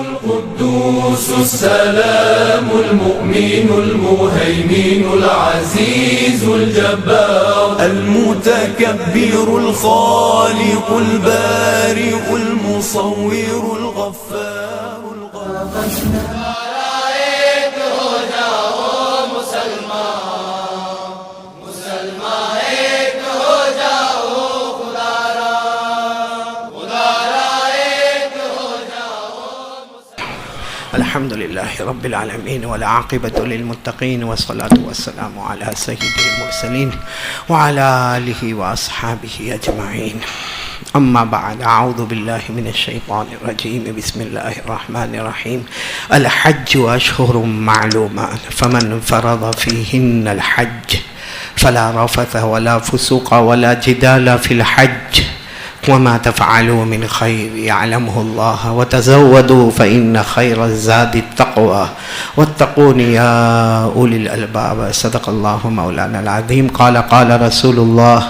القدوس السلام المؤمن المهيمن العزيز الجبار المتكبر الخالق البارئ المصور الغفار الغفار الحمد لله رب العالمين والعاقبة للمتقين والصلاة والسلام على سيد المرسلين وعلى آله وأصحابه أجمعين أما بعد أعوذ بالله من الشيطان الرجيم بسم الله الرحمن الرحيم الحج أشهر معلومات فمن فرض فيهن الحج فلا رفث ولا فسوق ولا جدال في الحج وما تفعلوا من خير يعلمه الله وتزودوا فإن خير الزاد التقوى واتقون يا أولي الألباب صدق الله مولانا العظيم قال رسول الله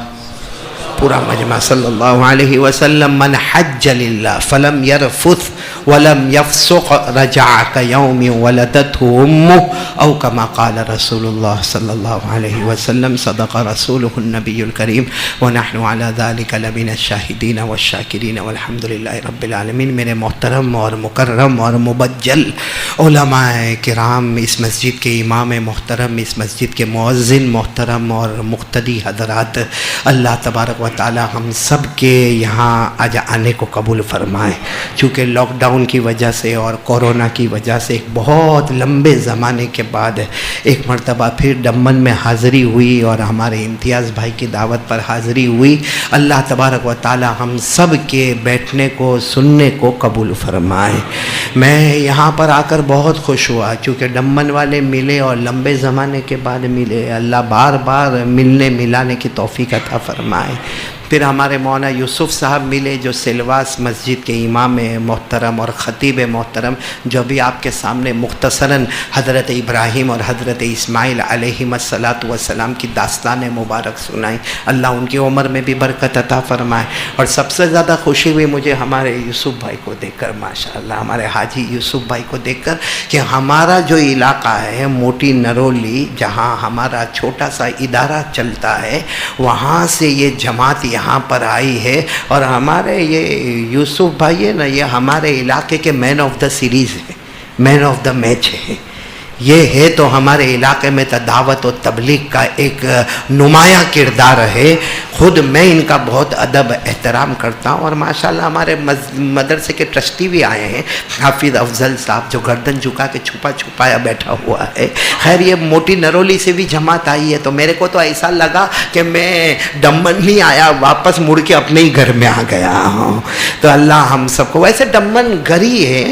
پورا مجمع صلی اللہ علیہ وسلم من حج للہ فلم يرفث ولم يفسق رجع كيوم ولدته امه او كما قال رسول الله صلی اللہ علیہ وسلم صدق رسوله النبی الکریم ونحن على ذلك لمن الشاہدین والشاکرین والحمد للہ رب العالمین۔ میرے محترم اور مکرم اور مبجل علماء کرام، اس مسجد کے امام محترم، اس مسجد کے مؤذن محترم اور مقتدی حضرات، اللہ تبارک و تعالی ہم سب کے یہاں آج آنے کو قبول فرمائے۔ چونکہ لاک ڈاؤن کی وجہ سے اور کورونا کی وجہ سے ایک بہت لمبے زمانے کے بعد ایک مرتبہ پھر دمن میں حاضری ہوئی اور ہمارے امتیاز بھائی کی دعوت پر حاضری ہوئی۔ اللہ تبارک و تعالی ہم سب کے بیٹھنے کو سننے کو قبول فرمائے۔ میں یہاں پر آ کر بہت خوش ہوا، چونکہ دمن والے ملے اور لمبے زمانے کے بعد ملے۔ اللہ بار بار ملنے ملانے کی توفیق عطا فرمائے۔ پھر ہمارے مولانا یوسف صاحب ملے جو سلواس مسجد کے امام محترم اور خطیب محترم، جو بھی آپ کے سامنے مختصراً حضرت ابراہیم اور حضرت اسماعیل علیہم السلام کی داستان مبارک سنائیں۔ اللہ ان کی عمر میں بھی برکت عطا فرمائے۔ اور سب سے زیادہ خوشی ہوئی مجھے ہمارے یوسف بھائی کو دیکھ کر، ماشاءاللہ ہمارے حاجی یوسف بھائی کو دیکھ کر، کہ ہمارا جو علاقہ ہے موٹی نرولی، جہاں ہمارا چھوٹا سا ادارہ چلتا ہے، وہاں سے یہ جماعت یہاں پر آئی ہے۔ اور ہمارے یہ یوسف بھائی ہے نا، یہ ہمارے علاقے کے مین آف دا سیریز ہے، مین آف دا میچ ہے۔ یہ ہے تو ہمارے علاقے میں دعوت و تبلیغ کا ایک نمایاں کردار ہے۔ خود میں ان کا بہت ادب احترام کرتا ہوں۔ اور ماشاءاللہ ہمارے مدرسے کے ٹرسٹی بھی آئے ہیں، حافظ افضل صاحب، جو گردن جھکا کے چھپا چھپایا بیٹھا ہوا ہے۔ خیر یہ موٹی نرولی سے بھی جماعت آئی ہے، تو میرے کو تو ایسا لگا کہ میں دمن نہیں آیا، واپس مڑ کے اپنے ہی گھر میں آ گیا ہوں۔ تو اللہ ہم سب کو، ویسے دمن گھر ہی ہے،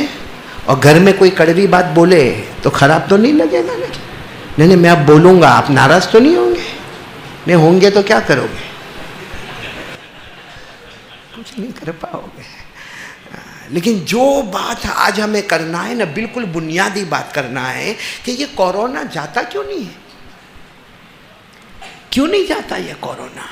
اور گھر میں کوئی کڑوی بات بولے تو خراب تو نہیں لگے گا؟ نہیں میں اب بولوں گا، آپ ناراض تو نہیں ہوں گے؟ نہیں ہوں گے تو کیا کرو گے؟ کچھ نہیں کر پاؤ گے۔ لیکن جو بات آج ہمیں کرنا ہے نا، بالکل بنیادی بات کرنا ہے کہ یہ کورونا جاتا کیوں نہیں ہے؟ کیوں نہیں جاتا یہ کورونا؟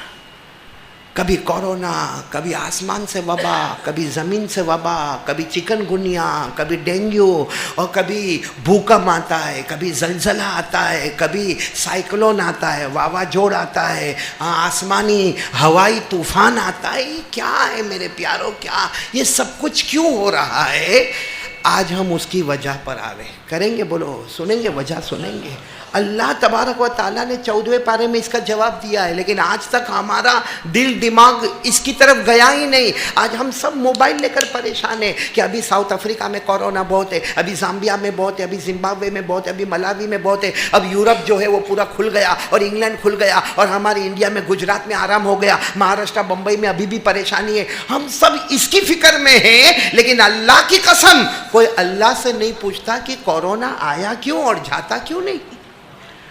کبھی کورونا، کبھی آسمان سے وبا، کبھی زمین سے وبا، کبھی چکن گنیا، کبھی ڈینگو، اور کبھی بھوکم آتا ہے، کبھی زلزلہ آتا ہے، کبھی سائیکلون آتا ہے، واوا جوڑ آتا ہے، آسمانی ہوائی طوفان آتا ہے۔ یہ کیا ہے میرے پیاروں؟ کیا یہ سب کچھ کیوں ہو رہا ہے؟ آج ہم اس کی وجہ پر آوے کریں گے، بولو سنیں گے، وجہ سنیں گے۔ اللہ تبارک و تعالیٰ نے 14ویں پارے میں اس کا جواب دیا ہے، لیکن آج تک ہمارا دل دماغ اس کی طرف گیا ہی نہیں۔ آج ہم سب موبائل لے کر پریشان ہیں کہ ابھی ساؤتھ افریقہ میں کورونا بہت ہے، ابھی زامبیا میں بہت ہے، ابھی زمبابوے میں بہت ہے، ابھی ملاوی میں بہت ہے، اب یورپ جو ہے وہ پورا کھل گیا اور انگلینڈ کھل گیا، اور ہمارے انڈیا میں گجرات میں آرام ہو گیا، مہاراشٹر بمبئی میں ابھی بھی پریشانی ہے۔ ہم سب اس کی فکر میں ہیں، لیکن اللہ کی قسم کوئی اللہ سے نہیں پوچھتا کہ کورونا آیا کیوں اور جاتا کیوں نہیں۔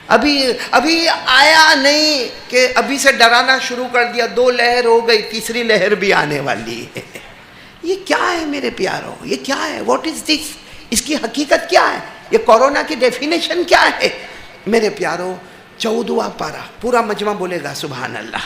ابھی آیا نہیں کہ ابھی سے ڈرانا شروع کر دیا، 2 لہر ہو گئی، تیسری لہر بھی آنے والی ہے۔ یہ کیا ہے میرے پیاروں؟ یہ کیا ہے؟ واٹ از دس؟ اس کی حقیقت کیا ہے؟ یہ کورونا کی ڈیفینیشن کیا ہے میرے پیاروں؟ 14واں پارہ، پورا مجمع بولے گا سبحان اللہ۔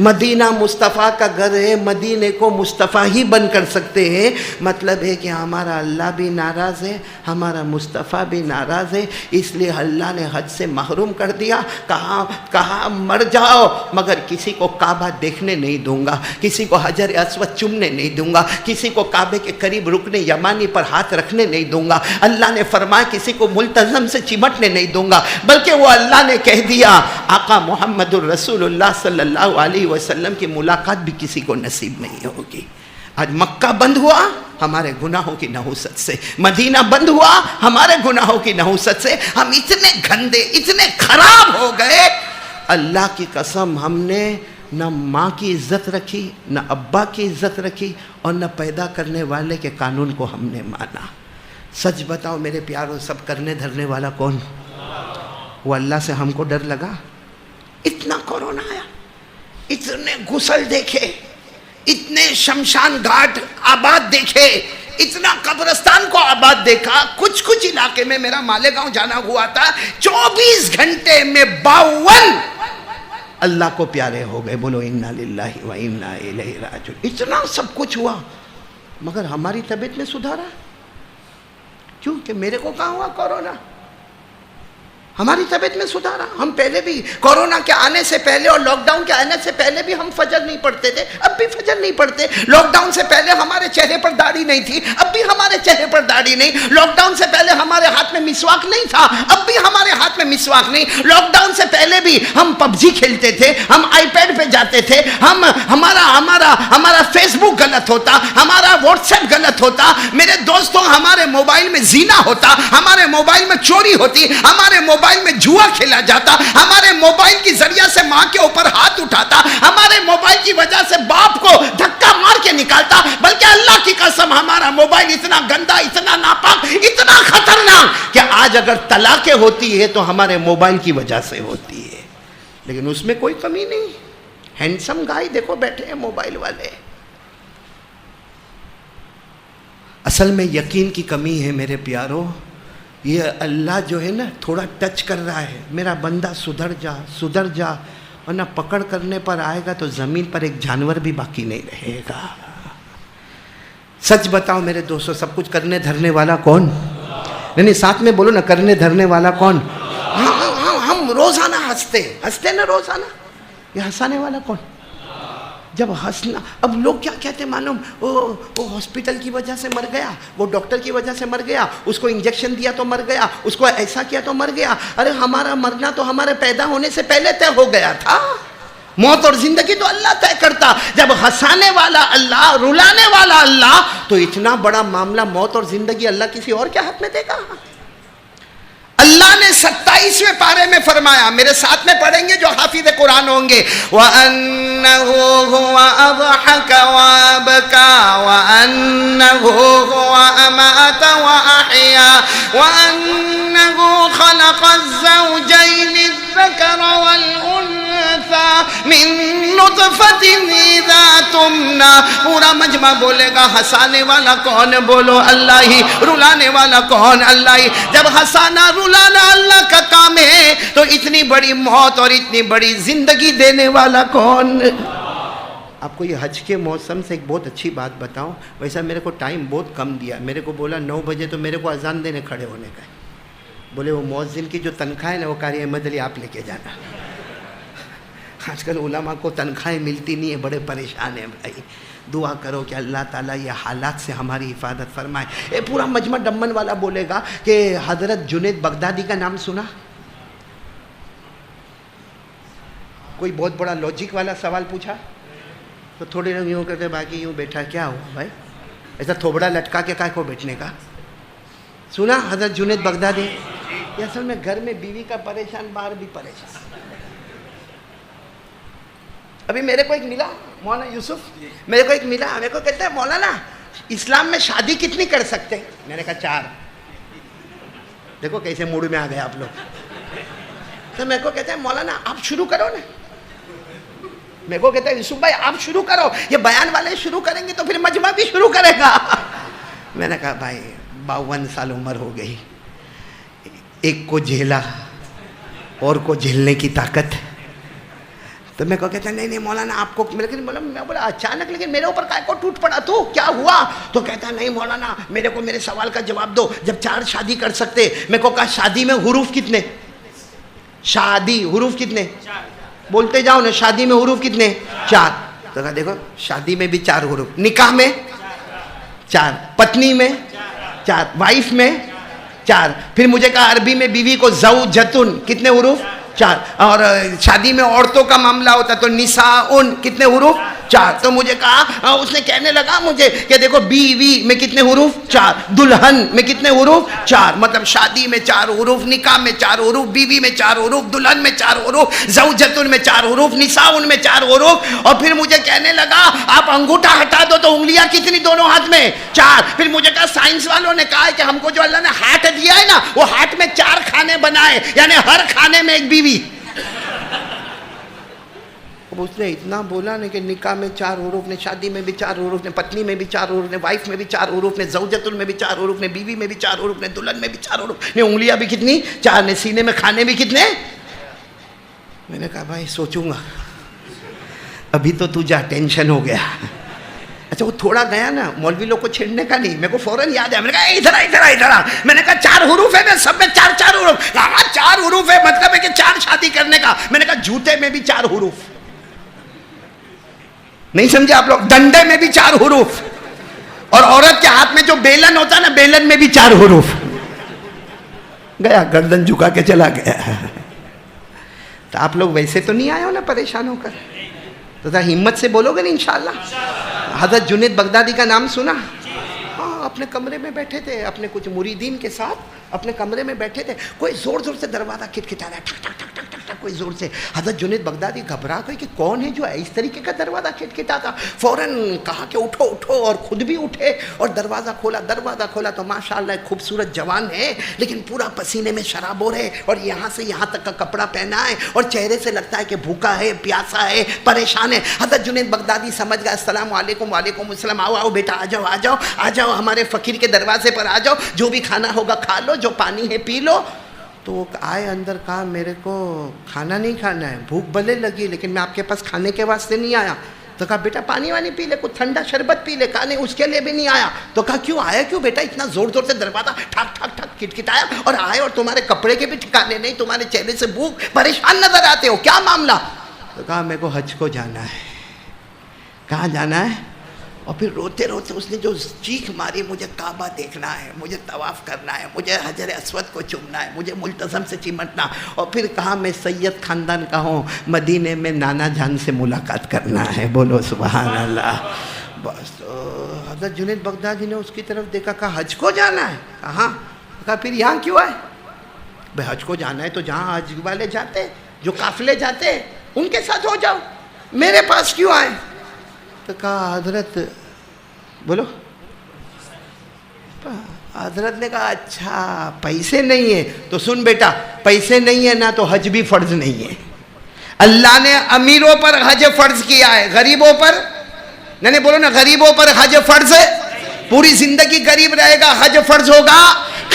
مدینہ مصطفیٰ کا گھر ہے، مدینے کو مصطفیٰ ہی بن کر سکتے ہیں۔ مطلب ہے کہ ہمارا اللہ بھی ناراض ہے، ہمارا مصطفیٰ بھی ناراض ہے، اس لیے اللہ نے حج سے محروم کر دیا۔ کہا مر جاؤ مگر کسی کو کعبہ دیکھنے نہیں دوں گا، کسی کو حجر اسود چومنے نہیں دوں گا، کسی کو کعبے کے قریب رکن یمانی پر ہاتھ رکھنے نہیں دوں گا۔ اللہ نے فرمایا کسی کو ملتزم سے چمٹنے نہیں دوں گا، بلکہ وہ اللہ نے کہہ دیا آقا محمد الرسول اللہ صلی اللہ علیہ وسلم کی ملاقات بھی کسی کو نصیب نہیں ہوگی۔ آج مکہ بند ہوا ہمارے گناہوں کی نحوست سے، مدینہ بند ہوا ہمارے گناہوں کی نحوست سے۔ ہم اتنے گندے، اتنے خراب ہو گئے، اللہ کی قسم ہم نے نہ ماں کی عزت رکھی، نہ ابا کی عزت رکھی، اور نہ پیدا کرنے والے کے قانون کو ہم نے مانا۔ سچ بتاؤ میرے پیاروں، سب کرنے دھرنے والا کون؟ وہ اللہ سے ہم کو ڈر لگا؟ اتنا کورونا آیا، اتنے غسل دیکھے، اتنے شمشان گھاٹ آباد دیکھے، اتنا قبرستان کو آباد دیکھا۔ کچھ علاقے میں میرا مالیگاؤں جانا ہوا تھا، 24 گھنٹے میں 52 اللہ کو پیارے ہو گئے۔ بولو انا للہ و انا الیہ راجعون۔ اتنا سب کچھ ہوا مگر ہماری طبیعت میں سدھارا کیوں؟ کہ میرے کو کہاں ہوا کورونا؟ ہماری طبیعت میں سدھارا۔ ہم پہلے بھی کورونا کے آنے سے پہلے اور لاک ڈاؤن کے آنے سے پہلے بھی ہم فجر نہیں پڑھتے تھے، اب بھی فجر نہیں پڑھتے۔ لاک ڈاؤن سے پہلے ہمارے چہرے پر داڑھی نہیں تھی، اب بھی ہمارے چہرے پر داڑھی نہیں۔ لاک ڈاؤن سے پہلے ہمارے ہاتھ میں مسواک نہیں تھا، اب بھی ہمارے ہاتھ میں مسواک نہیں۔ لاک ڈاؤن سے پہلے بھی ہم PUBG کھیلتے تھے، ہم آئی پیڈ پہ جاتے تھے، ہمارا فیس بک غلط ہوتا، ہمارا واٹس ایپ غلط ہوتا، میرے دوستوں ہمارے موبائل میں زنا ہوتا، ہمارے موبائل میں چوری ہوتی، ہمارے موبائل میں جوا کھیلا جاتا، ہمارے موبائل کی ذریعہ سے ماں کے اوپر ہاتھ اٹھاتا، ہمارے موبائل کی وجہ سے باپ کو دھکا مار کے نکالتا۔ بلکہ اللہ کی قسم ہمارا موبائل اتنا گندا، اتنا ناپاک، اتنا خطرناک کہ آج اگر طلاقیں ہوتی ہے تو ہمارے موبائل کی وجہ سے ہوتی ہے، لیکن اس میں کوئی کمی نہیں۔ ہینڈسم گائے دیکھو بیٹھے ہیں موبائل والے۔ اصل میں یقین کی کمی ہے میرے پیاروں۔ یہ اللہ جو ہے نا تھوڑا ٹچ کر رہا ہے، میرا بندہ سدھر جا، ورنہ پکڑ کرنے پر آئے گا تو زمین پر ایک جانور بھی باقی نہیں رہے گا۔ سچ بتاؤ میرے دوستوں، سب کچھ کرنے دھرنے والا کون؟ نہیں ساتھ میں بولو نا، کرنے دھرنے والا کون؟ ہم روزانہ ہنستے نا روزانہ، یہ ہنسانے والا کون؟ جب ہنسنا، اب لوگ کیا کہتے ہیں معلوم؟ وہ ہاسپٹل کی وجہ سے مر گیا، وہ ڈاکٹر کی وجہ سے مر گیا، اس کو انجیکشن دیا تو مر گیا، اس کو ایسا کیا تو مر گیا۔ ارے ہمارا مرنا تو ہمارے پیدا ہونے سے پہلے طے ہو گیا تھا۔ موت اور زندگی تو اللہ طے کرتا۔ جب ہنسانے والا اللہ، رلانے والا اللہ، تو اتنا بڑا معاملہ موت اور زندگی اللہ کسی اور کے ہاتھ میں دے گا؟ اللہ نے 27ویں پارے میں فرمایا، میرے ساتھ میں پڑھیں گے جو حافظ قرآن ہوں گے، وَأَنَّهُ هُوَ أَضْحَكَ وَأَبْكَى وَأَنَّهُ هُوَ أَمَاتَ وَأَحْيَا وَأَنَّهُ خَلَقَ الزَّوْجَيْنِ الذَّكَرَ وَالْأُنثَى مِن نُطْفَةٍ إِذَا تُمْنَىٰ۔ پورا مجمع بولے گا ہنسانے والا کون؟ بولو اللہ ہی۔ رلانے والا کون؟ اللہ ہی۔ جب ہنسانا رلانا اللہ کا کام ہے تو اتنی بڑی موت اور اتنی بڑی زندگی دینے والا کون؟ آپ کو یہ حج کے موسم سے ایک بہت اچھی بات بتاؤں۔ ویسا میرے کو ٹائم بہت کم دیا، میرے کو بولا 9 بجے تو میرے کو اذان دینے کھڑے ہونے کا ہے۔ بولے وہ مؤذن کی جو تنخواہ ہے نا وہ قاری احمد علی آپ لے کے جانا۔ آج کل علماء کو تنخواہیں ملتی نہیں ہے، بڑے پریشان ہیں بھائی۔ دعا کرو کہ اللہ تعالیٰ یہ حالات سے ہماری حفاظت فرمائے۔ یہ پورا مجمع ڈمن والا بولے گا کہ حضرت جنید بغدادی کا نام سنا؟ کوئی بہت بڑا لاجک والا سوال پوچھا تو تھوڑے لوگ یوں کرتے باقی یوں بیٹھا، کیا ہوا بھائی؟ ایسا تھوبڑا لٹکا کے کائے کو بیٹھنے کا؟ سنا حضرت جنید بغدادی؟ یہ اصل میں گھر میں بیوی کا پریشان، باہر بھی پریشان۔ ابھی میرے کو ایک ملا مولانا یوسف، میرے کو ایک ملا، میرے کو کہتا ہے مولانا اسلام میں شادی کتنی کر سکتے ہیں؟ میں نے کہا 4۔ دیکھو کیسے موڈ میں آ گئے آپ لوگ۔ تو میرے کو کہتا ہے مولانا آپ شروع کرو نا۔ میرے کو کہتا ہے یوسف بھائی آپ شروع کرو، یہ بیان والے شروع کریں گے تو پھر مجمع بھی شروع کرے گا۔ میں نے کہا بھائی 52 سال عمر ہو گئی، ایک کو جھیلا اور کو جھیلنے کی طاقت، تو میں کو کہتا نہیں مولانا آپ کو، لیکن میں بولا اچانک لیکن میرے اوپر کائے کو ٹوٹ پڑا تو کیا ہوا؟ تو کہتا نہیں مولانا میرے کو میرے سوال کا جواب دو، جب 4 شادی کر سکتے، میں کو کہا شادی میں حروف کتنے؟ شادی حروف کتنے؟ بولتے جاؤ نا، شادی میں حروف کتنے؟ 4۔ تو کہا دیکھو شادی میں بھی 4 حروف، نکاح میں 4، پتنی میں 4، وائف میں 4۔ پھر مجھے کہا عربی میں بیوی کو زوجتن، کتنے حروف؟ 4۔ اور شادی میں عورتوں کا معاملہ ہوتا تو نساءن، کتنے حروف؟ 4۔ تو مجھے کہا، اس نے کہنے لگا مجھے کہ دیکھو بیوی میں کتنے حروف؟ 4، دلہن میں کتنے حروف؟ 4۔ مطلب شادی میں 4 حروف، نکاح میں 4 حروف، بیوی میں 4 حروف، دلہن میں 4 حروف، زوجتن میں 4 حروف، نساءن میں 4 حروف۔ اور پھر مجھے کہنے لگا آپ انگوٹھا ہٹا دو تو انگلیاں کتنی دونوں ہاتھ میں؟ 4۔ پھر مجھے کہا سائنس والوں نے کہا ہے کہ ہم کو جو اللہ نے ہارٹ دیا ہے نا، وہ ہارٹ میں 4 کھانے بنائے، یعنی ہر کھانے میں ایک بیوی۔ اب اس نے اتنا بولا نا کہ نکاح میں 4 حروف نے، شادی میں بھی 4 حروف نے، پتنی میں بھی 4 حروف نے، وائف میں بھی 4 حروف نے، زوجتن میں بھی 4 حروف نے، بیوی میں بھی 4 حروف نے، دلہن میں بھی 4 حروف نے، انگلیاں بھی کتنی؟ 4 نے، سینے میں کھانے بھی کتنے؟ میں نے کہا بھائی سوچوں گا، ابھی تو تو جا، ٹینشن ہو گیا۔ اچھا وہ تھوڑا گیا نا، مولوی لوگ کو چھیڑنے کا نہیں، میرے کو فوراً یاد ہے، میں نے کہا ادھر آ، میں نے کہا 4 حروف ہے نا، سب میں 4 حروف، کہا 4 حروف ہے، مطلب ہے کہ 4 شادی کرنے کا۔ میں نے کہا جوتے میں بھی 4 حروف، نہیں سمجھے آپ لوگ؟ ڈنڈے میں بھی 4 حروف، اور عورت کے ہاتھ میں جو بیلن ہوتا ہے نا، بیلن میں بھی 4 حروف۔ گیا گردن جھکا کے چلا گیا۔ تو آپ لوگ ویسے تو نہیں آئے ہو نا پریشان ہو کر، تو ذرا ہمت سے بولو گے نا انشاءاللہ۔ حضرت جنید بغدادی کا نام سنا؟ ہاں، اپنے کمرے میں بیٹھے تھے اپنے کچھ مریدین کے ساتھ، اپنے کمرے میں بیٹھے تھے، کوئی زور زور سے دروازہ کھٹکھٹا رہا ہے، ٹھک ٹھک ٹھک ٹھک ٹھک، کوئی زور سے۔ حضرت جنید بغدادی گھبرا گئے کہ کون ہے جو اس طریقے کا دروازہ کھٹکھٹاتا۔ فوراً کہا کہ اٹھو اٹھو، اور خود بھی اٹھے اور دروازہ کھولا تو ماشاءاللہ ایک خوبصورت جوان ہے، لیکن پورا پسینے میں شرابور ہے، اور یہاں سے یہاں تک کا کپڑا پہنا ہے، اور چہرے سے لگتا ہے کہ بھوکا ہے، پیاسا ہے، پریشان ہے۔ حضرت جنید بغدادی سمجھ گیا، السلام علیکم۔ وعلیکم السلام۔ آؤ آؤ بیٹا، آ جاؤ ہمارے فقیر کے دروازے پر آ جاؤ، جو بھی کھانا ہوگا کھا لو، جو پانی ہے پی لو۔ تو وہ آئے اندر، کہا میرے کو کھانا نہیں کھانا ہے، بھوک بھلے لگی لیکن میں آپ کے پاس کھانے کے واسطے نہیں آیا۔ تو کہا بیٹا پانی وانی پی لے، کچھ ٹھنڈا شربت پی لے۔ کہا نہیں اس کے لیے بھی نہیں آیا۔ تو کہا کیوں آیا کیوں بیٹا؟ اتنا زور زور سے دروازہ ٹھک ٹھک ٹھک کھٹکھٹایا اور آئے، اور تمہارے کپڑے کے بھی ٹھکانے نہیں، تمہارے چہرے سے بھوک، پریشان نظر آتے ہو، کیا معاملہ؟ تو کہا میرے کو حج کو جانا ہے۔ کہاں جانا ہے؟ اور پھر روتے روتے اس نے جو چیخ ماری، مجھے کعبہ دیکھنا ہے، مجھے طواف کرنا ہے، مجھے حجر اسود کو چومنا ہے، مجھے ملتزم سے چمٹنا۔ اور پھر کہا میں سید خاندان کا ہوں، مدینے میں نانا جان سے ملاقات کرنا ہے۔ بولو سبحان اللہ۔ بس تو حضرت جنید بغدادی نے اس کی طرف دیکھا، کہا حج کو جانا ہے؟ کہا کہا پھر یہاں کیوں آئے؟ بھائی حج کو جانا ہے تو جہاں حج والے جاتے، جو قافلے جاتے، ان کے ساتھ ہو جاؤ، میرے پاس کیوں آئے؟ تو کہا حضرت، بولو، حضرت نے کہا اچھا پیسے نہیں ہیں تو سن بیٹا، پیسے نہیں ہیں نا تو حج بھی فرض نہیں ہے۔ اللہ نے امیروں پر حج فرض کیا ہے، غریبوں پر نہیں، بولو نا، غریبوں پر حج فرض ہے، پوری زندگی غریب رہے گا حج فرض ہوگا۔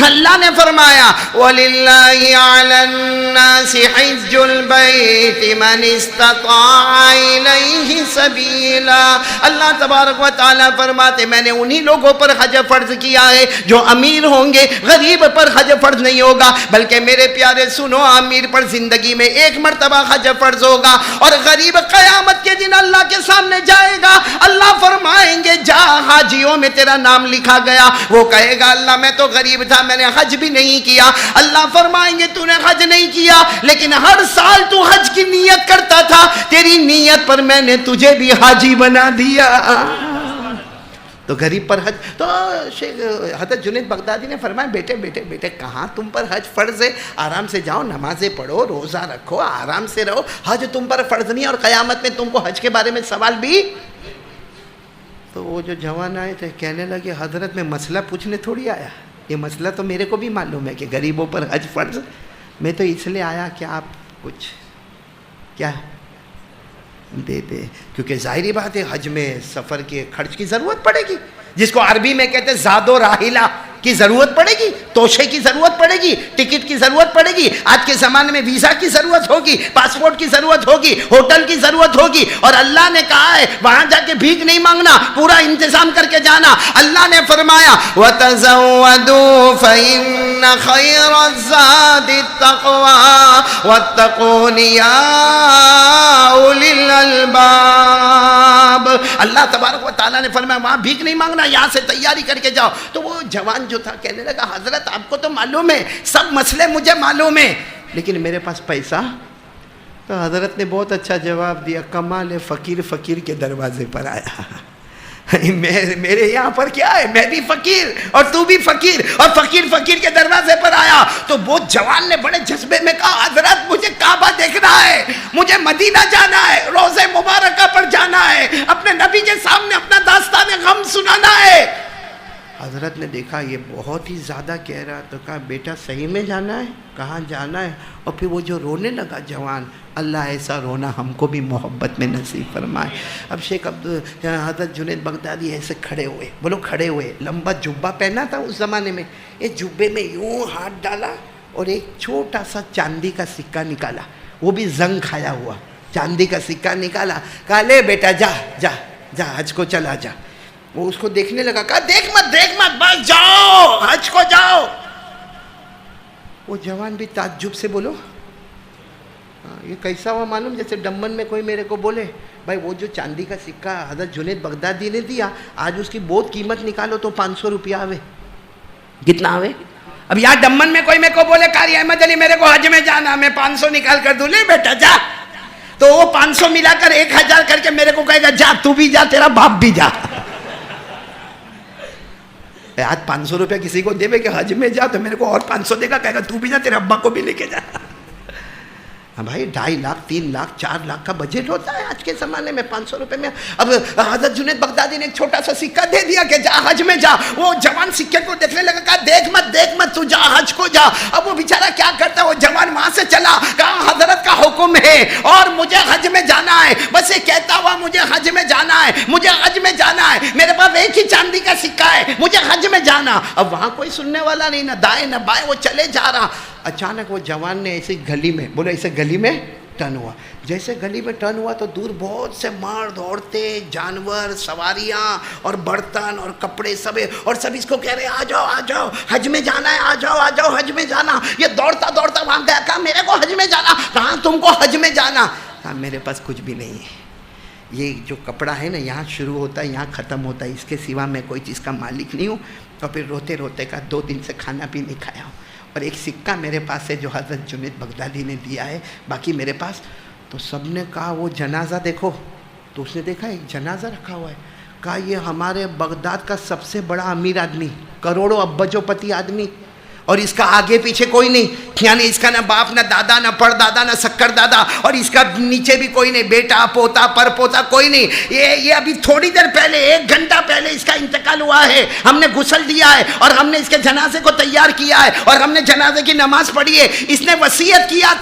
اللہ نے فرمایا وَلِلَّهِ عَلَى النَّاسِ حِجُّ الْبَيْتِ مَنِ اسْتَطَاعَ إِلَيْهِ سَبِيلًا۔ اللہ تبارک و تعالیٰ فرماتے میں نے انہی لوگوں پر حج فرض کیا ہے جو امیر ہوں گے، غریب پر حج فرض نہیں ہوگا۔ بلکہ میرے پیارے سنو، امیر پر زندگی میں 1 مرتبہ حج فرض ہوگا، اور غریب قیامت کے دن اللہ کے سامنے جائے گا، اللہ فرمائیں گے جا حاجیوں میں تیرا نام لکھا گیا۔ وہ کہے گا اللہ میں تو غریب تھا، میں نے حج بھی نہیں کیا۔ اللہ فرمائیں گے تو نے حج نہیں کیا، لیکن ہر سال تو حج کی نیت کرتا تھا، تیری نیت پر میں نے تجھے بھی حاجی بنا دیا۔ تو غریب پر حج، تو حضرت جنید بغدادی نے فرمایا بیٹے بیٹے بیٹے، کہاں تم پر حج فرض ہے؟ آرام سے جاؤ، نمازیں پڑھو، روزہ رکھو، آرام سے رہو، حج تم پر فرض نہیں، اور قیامت میں تم کو حج کے بارے میں سوال بھی۔ تو وہ جو جوان آئے تھے کہنے لگے حضرت میں مسئلہ پوچھنے تھوڑی آیا، یہ مسئلہ تو میرے کو بھی معلوم ہے کہ غریبوں پر حج فرض، میں تو اس لیے آیا کہ آپ کچھ کیا دے دے، کیونکہ ظاہری بات ہے حج میں سفر کے خرچ کی ضرورت پڑے گی، جس کو عربی میں کہتے ہیں زاد و راحلہ۔ کی ضرورت پڑے گی، توشے کی ضرورت پڑے گی، ٹکٹ کی ضرورت پڑے گی، آج کے زمانے میں ویزا کی ضرورت ہوگی، پاسپورٹ کی ضرورت ہوگی، ہوٹل کی ضرورت ہوگی، اور اللہ نے کہا ہے وہاں جا کے بھیک نہیں مانگنا، پورا انتظام کر کے جانا۔ اللہ نے فرمایا وَتَزَوَّدُوا فَإِنَّ خَيْرَ الزَّادِ التَّقْوَىٰ وَاتَّقُونِ يَا أُولِي الْأَلْبَابِ۔ اللہ تبارک و تعالیٰ نے فرمایا وہاں بھیک نہیں مانگنا، یہاں سے تیاری کر کے جاؤ۔ تو وہ جوان جو تھا کہنے لگا حضرت آپ کو تو معلوم ہے سب مسئلے مجھے معلوم ہے، لیکن میرے پاس پیسہ؟ تو حضرت نے بہت اچھا جواب دیا، کمال ہے فقیر فقیر کے دروازے پر آیا۔ میرے یہاں پر کیا ہے، میں بھی فقیر اور تو بھی فقیر، اور فقیر فقیر کے دروازے پر آیا۔ تو وہ جوان نے بڑے جذبے میں کہا حضرت مجھے کعبہ دیکھنا ہے، مجھے مدینہ جانا ہے، روضہ مبارکہ پر جانا ہے، اپنے نبی کے سامنے اپنا داستان غم سنانا ہے۔ حضرت نے دیکھا یہ بہت ہی زیادہ کہہ رہا، تو کہا بیٹا صحیح میں جانا ہے؟ کہاں جانا ہے؟ اور پھر وہ جو رونے لگا جوان، اللہ ایسا رونا ہم کو بھی محبت میں نصیب فرمائے۔ اب شیخ حضرت جنید بغدادی ایسے کھڑے ہوئے، بولو کھڑے ہوئے، لمبا جبہ پہنا تھا اس زمانے میں، ایک جبے میں یوں ہاتھ ڈالا اور ایک چھوٹا سا چاندی کا سکہ نکالا، وہ بھی زنگ کھایا ہوا چاندی کا سکہ نکالا، کہا لے بیٹا جا جا جا حج کو چلا جا۔ وہ اس کو دیکھنے لگا، کہا دیکھ مت بس جاؤ حج کو جاؤ۔ وہ جوان بھی تعجب سے بولو یہ کیسا ہوا معلوم، جیسے ڈمن میں کوئی میرے کو بولے بھائی وہ جو چاندی کا سکہ حضرت جنید بغدادی نے دیا آج اس کی بہت قیمت نکالو تو 500 روپیہ آوے، کتنا آوے؟ اب یہاں ڈمن میں کوئی میرے کو بولے قاری احمد علی میرے کو حج میں جانا، میں 500 نکال کر دوں، لے بیٹا جا، تو وہ 500 ملا کر 1000 کر کے میرے کو کہے گا جا تو بھی جا تیرا باپ بھی جا۔ آج 500 روپیہ کسی کو دے کہ حج میں جا تو میرے کو اور 500 دے گا، کہے گا تو بھی جا تیرے ابا کو بھی لے کے جا۔ بھائی 2.5 لاکھ 3 لاکھ 4 لاکھ کا بجٹ ہوتا ہے آج کے زمانے میں 500 روپے میں۔ اب حضرت جنید بغدادی نے ایک چھوٹا سا سکہ دے دیا کہ جا حج میں جا۔ وہ جوان سکے کو دیکھنے لگا، کہا دیکھ مت تو جا حج کو جا۔ اب وہ بیچارہ کیا کرتا ہے، وہ جوان وہاں سے چلا، کہا حضرت کا حکم ہے اور مجھے حج میں جانا ہے، بس یہ کہتا ہوا مجھے حج میں جانا ہے، مجھے حج میں جانا ہے، میرے پاس ایک ہی چاندی کا سکہ ہے، مجھے حج میں جانا۔ اب وہاں کوئی سننے والا نہیں، نہ دائیں نہ بائیں، وہ چلے جا رہا۔ اچانک وہ جوان نے ایسے گلی میں بولے، ایسے گلی میں ٹرن ہوا، جیسے گلی میں ٹرن ہوا تو دور بہت سے مرد عورتیں جانور سواریاں اور برتن اور کپڑے سب، اور سب اس کو کہہ رہے آ جاؤ حج میں جانا ہے، آ جاؤ حج میں جانا۔ یہ دوڑتا وہاں گیا، کہا میرے کو حج میں جانا۔ کہاں تم کو حج میں جانا؟ کہا میرے پاس کچھ بھی نہیں ہے، یہ جو کپڑا ہے نا یہاں شروع ہوتا ہے یہاں ختم ہوتا ہے، اس کے سوا میں کوئی چیز کا مالک نہیں ہوں۔ اور پھر روتے روتے کا 2 دن سے کھانا بھی نہیں کھایا ہوں، اور ایک سکہ میرے پاس ہے جو حضرت جنید بغدادی نے دیا ہے، باقی میرے پاس۔ تو سب نے کہا وہ جنازہ دیکھو، تو اس نے دیکھا ایک جنازہ رکھا ہوا ہے، کہا یہ ہمارے بغداد کا سب سے بڑا امیر آدمی، کروڑوں ابجو پتی آدمی، اور اس کا آگے پیچھے کوئی نہیں، یعنی اس کا نہ باپ نہ دادا نہ پڑ دادا نہ سکر دادا، اور اس کا نیچے بھی کوئی نہیں، بیٹا پوتا پر پوتا کوئی نہیں۔ یہ ابھی تھوڑی دیر پہلے 1 گھنٹہ پہلے اس کا انتقال ہوا ہے، ہم نے غسل دیا ہے اور ہم نے اس کے جنازے کو تیار کیا ہے اور ہم نے جنازے کی نماز پڑھی ہے۔ اس نے وصیت کیا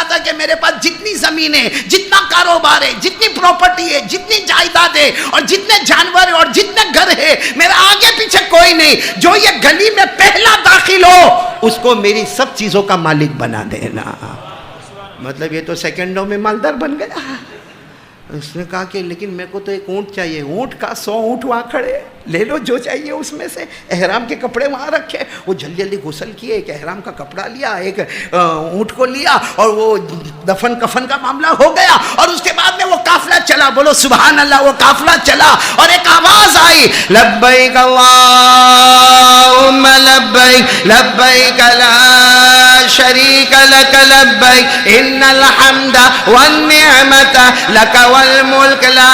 تھا کہ میرے پاس جتنی زمین ہے، جتنا کاروبار ہے، جتنی پراپرٹی ہے، جتنی جائیداد ہے اور جتنے جانور ہے اور جتنے گھر ہے، میرا آگے پیچھے کوئی نہیں، جو یہ گلی میں پہلا داخل ہو اس کو میری سب چیزوں کا مالک بنا دینا۔ مطلب یہ تو سیکنڈوں میں مالدار بن گیا۔ اس نے کہا کہ لیکن میرے کو تو ایک اونٹ چاہیے، اونٹ کا 100 اونٹ وہاں کھڑے، لے لو جو چاہیے اس میں سے۔ احرام کے کپڑے وہاں رکھے، وہ جلدی جلدی غسل کیے، ایک احرام کا کپڑا لیا، ایک اونٹ کو لیا، اور وہ دفن کفن کا معاملہ ہو گیا۔ اور اس کے بعد میں وہ قافلہ چلا، بولو سبحان اللہ، وہ قافلہ چلا اور ایک آواز آئی، لبیک اللہم لبیک لبیک لا شریک لک لبیک ان الحمد والنعمت لک والملک لا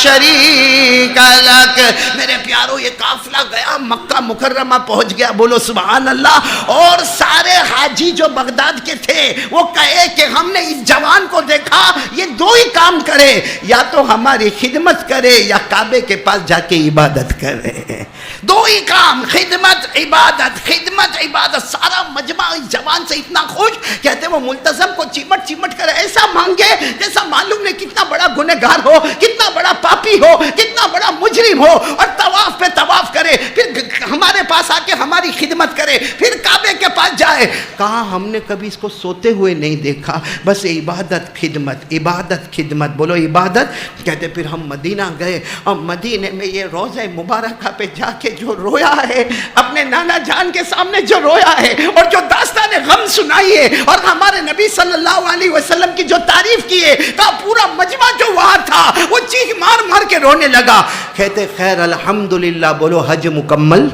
شریک لک۔ میرے پیارو یہ قافلہ گیا مکہ مکرمہ پہنچ گیا، بولو سبحان اللہ۔ اور سارے حاجی جو بغداد کے تھے وہ کہے کہ ہم نے اس جوان کو دیکھا، یہ 2 ہی کام کرے، یا تو ہماری خدمت کرے یا کعبے کے پاس جا کے عبادت کرے۔ دو ہی کام، خدمت عبادت، خدمت عبادت. سارا مجمع اس جوان سے اتنا خوش، کہتے وہ ملتزم کو چمٹ چمٹ کر ایسا مانگے جیسا معلوم نہیں کتنا بڑا گنہگار ہو، کتنا بڑا پاپی ہو، کتنا بڑا مجرم ہو، اور طواف پہ طواف کرے، پھر ہمارے پاس آ کے ہماری خدمت کرے، پھر کعبے کے پاس جائے. کہا ہم نے کبھی اس کو سوتے ہوئے نہیں دیکھا، بس عبادت خدمت، عبادت خدمت. بولو عبادت. کہتے پھر ہم مدینہ گئے، اور مدینے میں یہ روضہ مبارکہ پہ جا کے جو رویا ہے، اپنے نانا جان کے سامنے جو رویا ہے، اور جو داستان غم سنائی ہے، اور ہمارے نبی صلی اللہ علیہ وسلم کی جو تعریف کی ہے، کا پورا مجمع جو وہاں تھا وہ چیخ مار مار کے رونے لگا. کہتے خیر الحمدللہ. بولو حج مکمل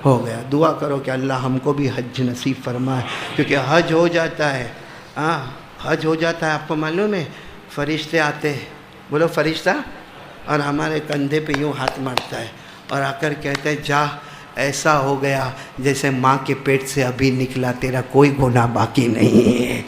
ہو گیا. دعا کرو کہ اللہ ہم کو بھی حج نصیب فرمائے، کیونکہ حج ہو جاتا ہے. حج ہو جاتا ہے، آپ کو معلوم ہے فرشتے آتے ہیں. بولو فرشتہ. اور ہمارے کندھے پہ یوں ہاتھ مارتا ہے اور آ کر کہتے ہیں جا، ایسا ہو گیا جیسے ماں کے پیٹ سے ابھی نکلا، تیرا کوئی گناہ باقی نہیں ہے.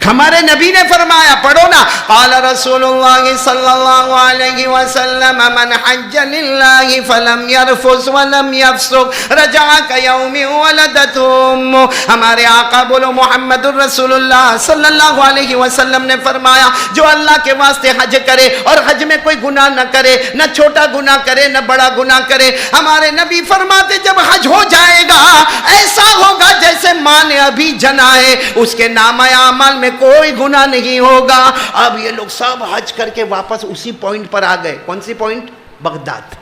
ہمارے نبی نے فرمایا، پڑھو نا، قال رسول اللہ صلی اللہ علیہ وسلم من حج للہ فلم یرفث ولم یفسق رجع کیوم ولدته امہ. ہمارے آقا بولو محمد الرسول اللہ صلی اللہ علیہ وسلم نے فرمایا جو اللہ کے واسطے حج کرے اور حج میں کوئی گناہ نہ کرے، نہ چھوٹا گناہ کرے نہ بڑا گناہ کرے، ہمارے نبی فرماتے جب حج ہو جائے گا ایسا ہوگا جیسے ماں نے ابھی جنا ہے، اس کے نامہ اعمال میں کوئی گناہ نہیں ہوگا. اب یہ لوگ سب حج کر کے واپس اسی پوائنٹ پر آ گئے. کون سی پوائنٹ؟ بغداد،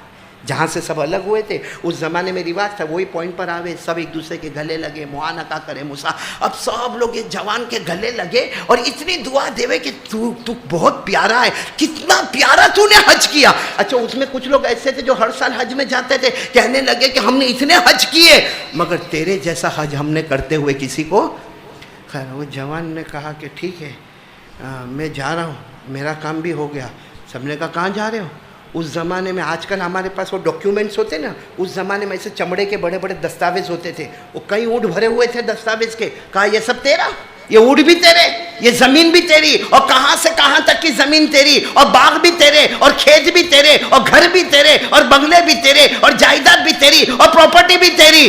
جہاں سے سب الگ ہوئے تھے. اس زمانے میں رواج تھا وہی پوائنٹ پر آوے، سب ایک دوسرے کے گلے لگے، معانقہ کرے مسا. اب سب لوگ ایک جوان کے گلے لگے اور اتنی دعا دیوے کہ تو بہت پیارا ہے، کتنا پیارا تو نے حج کیا. اچھا اس میں کچھ لوگ ایسے تھے جو ہر سال حج میں جاتے تھے، کہنے لگے کہ ہم نے اتنے حج کیے مگر تیرے جیسا حج ہم نے کرتے ہوئے کسی کو. خیر وہ جوان نے کہا کہ ٹھیک ہے میں جا رہا ہوں، میرا کام بھی ہو گیا. سب نے کہا کہاں جا رہے ہو؟ اس زمانے میں آج کل ہمارے پاس وہ ڈاکیومنٹس ہوتے نا، اس زمانے میں ایسے چمڑے کے بڑے بڑے دستاویز ہوتے تھے، وہ کئی اونٹ بھرے ہوئے تھے دستاویز کے. کہا یہ سب تیرا؟ یہ اونٹ بھی تیرے، یہ زمین بھی تیری، اور کہاں سے کہاں تک کی زمین تیری، اور باغ بھی تیرے، اور کھیت بھی تیرے، اور گھر بھی تیرے، اور بنگلے بھی تیرے، اور جائیداد بھی تیری، اور پراپرٹی بھی تیری.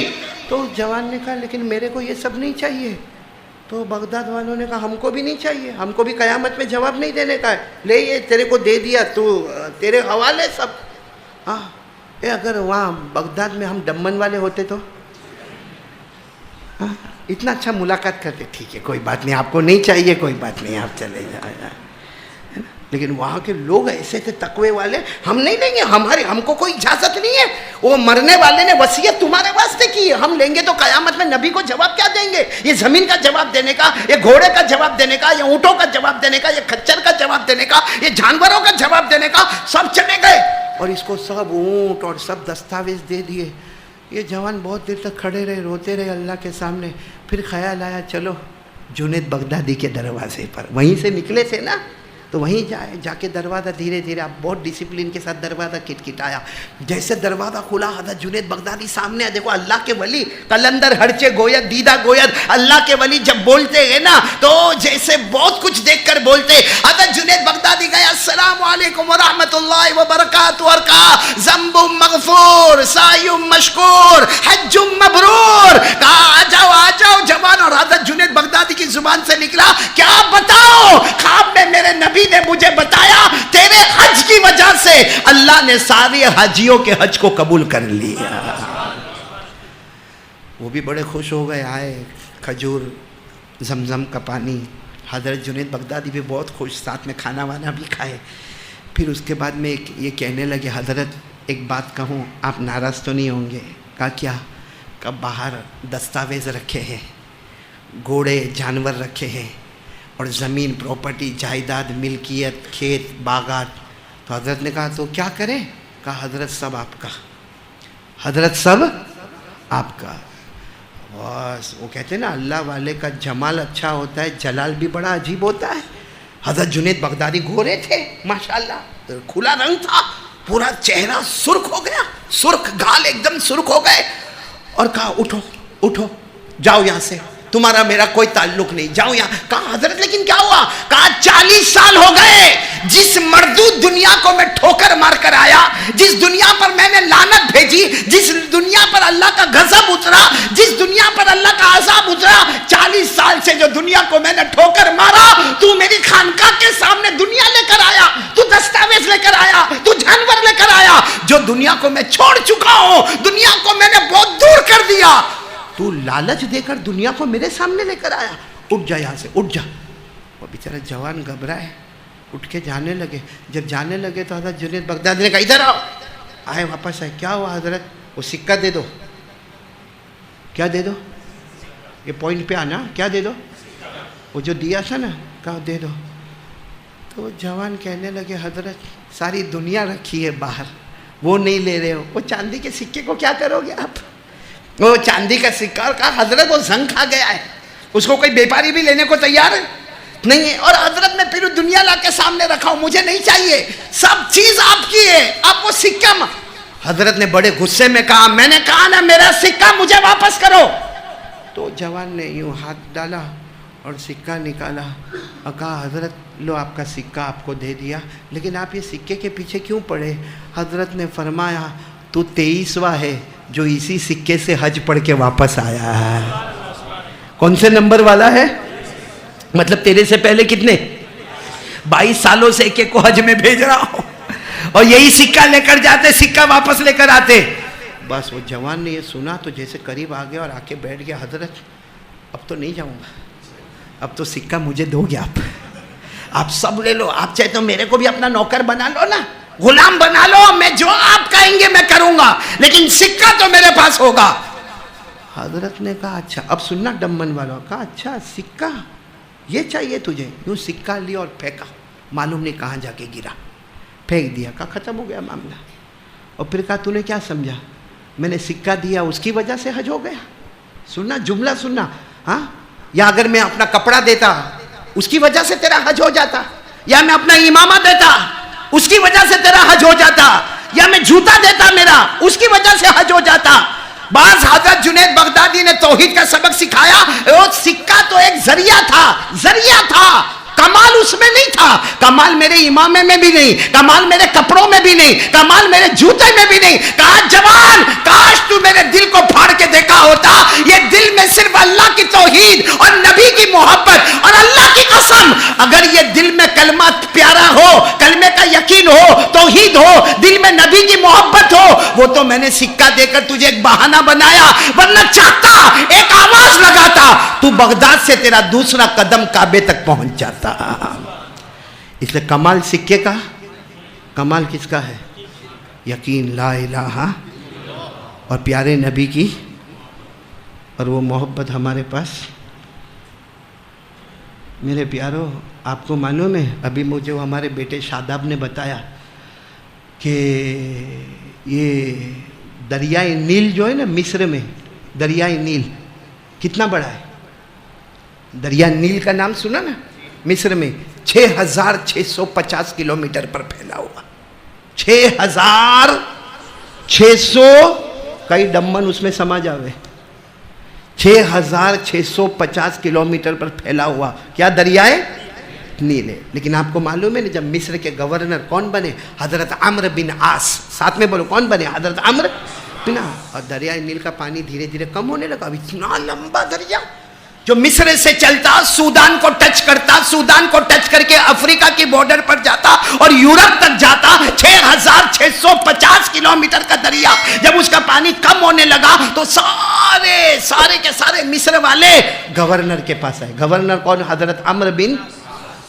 تو جوان نے کہا لیکن میرے کو یہ سب نہیں چاہیے. تو بغداد والوں نے کہا ہم کو بھی نہیں چاہیے، ہم کو بھی قیامت میں جواب نہیں دینے کا ہے، لے یہ تیرے کو دے دیا، تو تیرے حوالے سب. اگر وہاں بغداد میں ہم دمن والے ہوتے تو اتنا اچھا ملاقات کرتے. ٹھیک ہے کوئی بات نہیں، آپ کو نہیں چاہیے کوئی بات نہیں، آپ چلے جائیں. لیکن وہاں کے لوگ ایسے تھے تقوی والے، ہم نہیں لیں گے، ہم کو کوئی اجازت نہیں ہے. وہ مرنے والے نے وصیت تمہارے واسطے کی ہے، ہم لیں گے تو قیامت میں نبی کو جواب کیا دیں گے؟ یہ زمین کا جواب دینے کا، یہ گھوڑے کا جواب دینے کا، یہ اونٹوں کا جواب دینے کا، یہ کچر کا جواب دینے کا، یہ جانوروں کا جواب دینے کا. سب چلے گئے اور اس کو سب اونٹ اور سب دستاویز دے دیے. یہ جوان بہت دیر تک کھڑے رہے، روتے رہے اللہ کے سامنے. پھر خیال آیا چلو جنید بغدادی کے دروازے پر، وہیں سے نکلے تھے نا، تو وہیں جا کے دروازہ دھیرے دھیرے، آپ بہت ڈسپلن کے ساتھ دروازہ کھٹکھٹایا. جیسے دروازہ کھلا حضرت جنید بغدادی سامنے. دیکھو اللہ کے ولی قلندر ہرچے گوید دیدہ گوید، اللہ کے ولی جب بولتے ہیں نا تو جیسے بہت کچھ دیکھ کر بولتے. حضرت جنید بغدادی گیا السلام علیکم ورحمۃ اللہ وبرکاتہ اور کہا ذنب مغفور سعی مشکور حج مبرور. کہا آ جاؤ جوان. اور حضرت جنید بغدادی کی زبان سے نکلا کیا بتاؤ؟ خواب میں میرے نبی نے مجھے بتایا تیرے حج کی وجہ سے اللہ نے سارے حاجیوں کے حج کو قبول کر لیا. وہ بھی بڑے خوش ہو گئے، آئے کھجور زمزم کا پانی. حضرت جنید بغدادی بھی بہت خوش، ساتھ میں کھانا وانا بھی کھائے. پھر اس کے بعد میں یہ کہنے لگے حضرت ایک بات کہوں، آپ ناراض تو نہیں ہوں گے؟ کہا کیا؟ کہ باہر دستاویز رکھے ہیں، گھوڑے جانور رکھے ہیں، اور زمین پراپرٹی جائیداد ملکیت کھیت باغات. تو حضرت نے کہا تو کیا کریں؟ کہا حضرت سب آپ کا، حضرت سب آپ کا. بس وہ کہتے ہیں نا اللہ والے کا جمال اچھا ہوتا ہے، جلال بھی بڑا عجیب ہوتا ہے. حضرت جنید بغدادی گورے تھے ماشاءاللہ، کھلا رنگ تھا، پورا چہرہ سرخ ہو گیا، سرخ گال ایک دم سرخ ہو گئے. اور کہا اٹھو اٹھو جاؤ یہاں سے، تمہارا میرا کوئی تعلق نہیں، جاؤ یہاں. کہا حضرت لیکن کیا ہوا؟ کہا 40 سال ہو گئے جس مردود دنیا کو میں ٹھوکر مار کر آیا، جس دنیا پر میں نے لعنت بھیجی جی جس دنیا پر اللہ کا غضب اترا، جس دنیا پر اللہ کا عذاب اترا، 40 سال سے جو دنیا کو میں نے ٹھوکر مارا، تو میری خانقاہ کے سامنے دنیا لے کر آیا، تو دستاویز لے کر آیا، تو جانور لے کر آیا، جو دنیا کو میں چھوڑ چکا ہوں، دنیا کو میں نے بہت دور کر دیا، تو لالچ دے کر دنیا کو میرے سامنے لے کر آیا، اٹھ جا یہاں سے، اٹھ جا۔ وہ بیچارہ جوان گھبرائے، اٹھ کے جانے لگے۔ جب جانے لگے تو حضرت جنید بغدادی نے کہا ادھر آؤ، آئے واپس آئے، کیا ہوا حضرت؟ وہ سکہ دے دو۔ کیا دے دو؟ یہ پوائنٹ پہ آنا، کیا دے دو؟ وہ جو دیا تھا نا، کہا دے دو۔ تو وہ جوان کہنے لگے حضرت ساری دنیا رکھی ہے باہر، وہ نہیں لے رہے ہو، وہ چاندی کے سکے کو کیا کرو گے آپ؟ وہ چاندی کا سکہ، اور کہا حضرت وہ زنگ کھا گیا ہے، اس کو کوئی بیپاری بھی لینے کو تیار ہے نہیں ہے، اور حضرت میں پھر دنیا لا کے سامنے رکھا ہوں، مجھے نہیں چاہیے، سب چیز آپ کی ہے، آپ وہ سکہ حضرت نے بڑے غصے میں کہا میں نے کہا نا میرا سکہ مجھے واپس کرو۔ تو جوان نے یوں ہاتھ ڈالا اور سکہ نکالا اور کہا حضرت لو آپ کا سکہ آپ کو دے دیا، لیکن آپ یہ سکے کے پیچھے کیوں پڑے؟ حضرت نے فرمایا تو 23واں ہے جو اسی سکے سے حج پڑھ کے واپس آیا ہے۔ کون سے نمبر والا ہے؟ مطلب تیرے سے پہلے کتنے؟ 22 سالوں سے ایک ایک کو حج میں بھیج رہا ہوں، اور یہی سکہ لے کر جاتے، سکہ واپس لے کر آتے۔ بس وہ جوان نے یہ سنا تو جیسے قریب آ گیا اور آ کے بیٹھ گیا، حضرت اب تو نہیں جاؤں گا، اب تو سکہ مجھے دو گے آپ سب لے لو، آپ چاہے تو میرے کو بھی اپنا نوکر بنا لو نا، غلام بنا لو، میں جو آپ کہیں گے میں کروں گا، لیکن سکہ تو میرے پاس ہوگا۔ حضرت نے کہا اچھا، اب سننا ڈمن والا، کہا اچھا سکہ یہ چاہیے تجھے؟ یوں سکہ لیا اور پھینکا، معلوم نہیں کہاں جا کے گرا، پھینک دیا، کہا ختم ہو گیا معاملہ۔ اور پھر کہا تو نے کیا سمجھا میں نے سکہ دیا اس کی وجہ سے حج ہو گیا؟ سننا جملہ سننا، ہاں، یا اگر میں اپنا کپڑا دیتا اس کی وجہ سے تیرا حج ہو جاتا، یا میں اپنا امامہ دیتا اس کی وجہ سے تیرا حج ہو جاتا، یا میں جوتا دیتا میرا اس کی وجہ سے حج ہو جاتا۔ بعض حضرت جنید بغدادی نے توحید کا سبق سکھایا، وہ سکہ تو ایک ذریعہ تھا، کمال اس میں نہیں تھا، کمال میرے امامے میں بھی نہیں، کمال میرے کپڑوں میں بھی نہیں، کمال میرے جوتے میں بھی نہیں۔ کہا جوان کاش تو میرے دل کو پھاڑ کے دیکھا ہوتا، یہ دل میں صرف اللہ کی توحید اور نبی کی محبت، اور اللہ کی قسم اگر یہ دل میں کلمہ پیارا ہو، کلمے کا یقین ہو، توحید ہو، دل میں نبی کی محبت ہو، وہ تو میں نے سکہ دے کر تجھے ایک بہانہ بنایا، ورنہ چاہتا ایک آواز لگاتا تو بغداد سے تیرا دوسرا قدم کعبے تک پہنچ جاتا۔ اس لئے کمال سکے کا، کمال کس کا ہے؟ یقین لا الہ اور پیارے نبی کی، اور وہ محبت ہمارے پاس۔ میرے پیارو آپ کو معلوم ہے، ابھی مجھے وہ ہمارے بیٹے شاداب نے بتایا کہ یہ دریائے نیل جو ہے نا مصر میں، دریائے نیل کتنا بڑا ہے؟ دریا نیل کا نام سنا نا؟ مصر میں 6650 کلومیٹر پر پھیلا ہوا، 6600 کئی ڈمن اس میں سما جاوے، 6650 کلومیٹر پر پھیلا ہوا کیا دریائے نیل ہے۔ لیکن آپ کو معلوم ہے نا جب مصر کے گورنر کون بنے؟ حضرت عمرو بن عاص، ساتھ میں بولو کون بنے؟ حضرت عمرو بن عاص۔ اور دریائے نیل کا پانی دھیرے دھیرے کم ہونے لگا، اب اتنا لمبا دریا جو مصر سے چلتا سودان کو ٹچ کرتا، سودان کو ٹچ کر کے افریقہ کی بارڈر پر جاتا اور یورپ تک جاتا، 6650 کلومیٹر کا دریا جب اس کا پانی کم ہونے لگا تو سارے کے سارے مصر والے گورنر کے پاس آئے۔ گورنر کون؟ حضرت عمرو بن،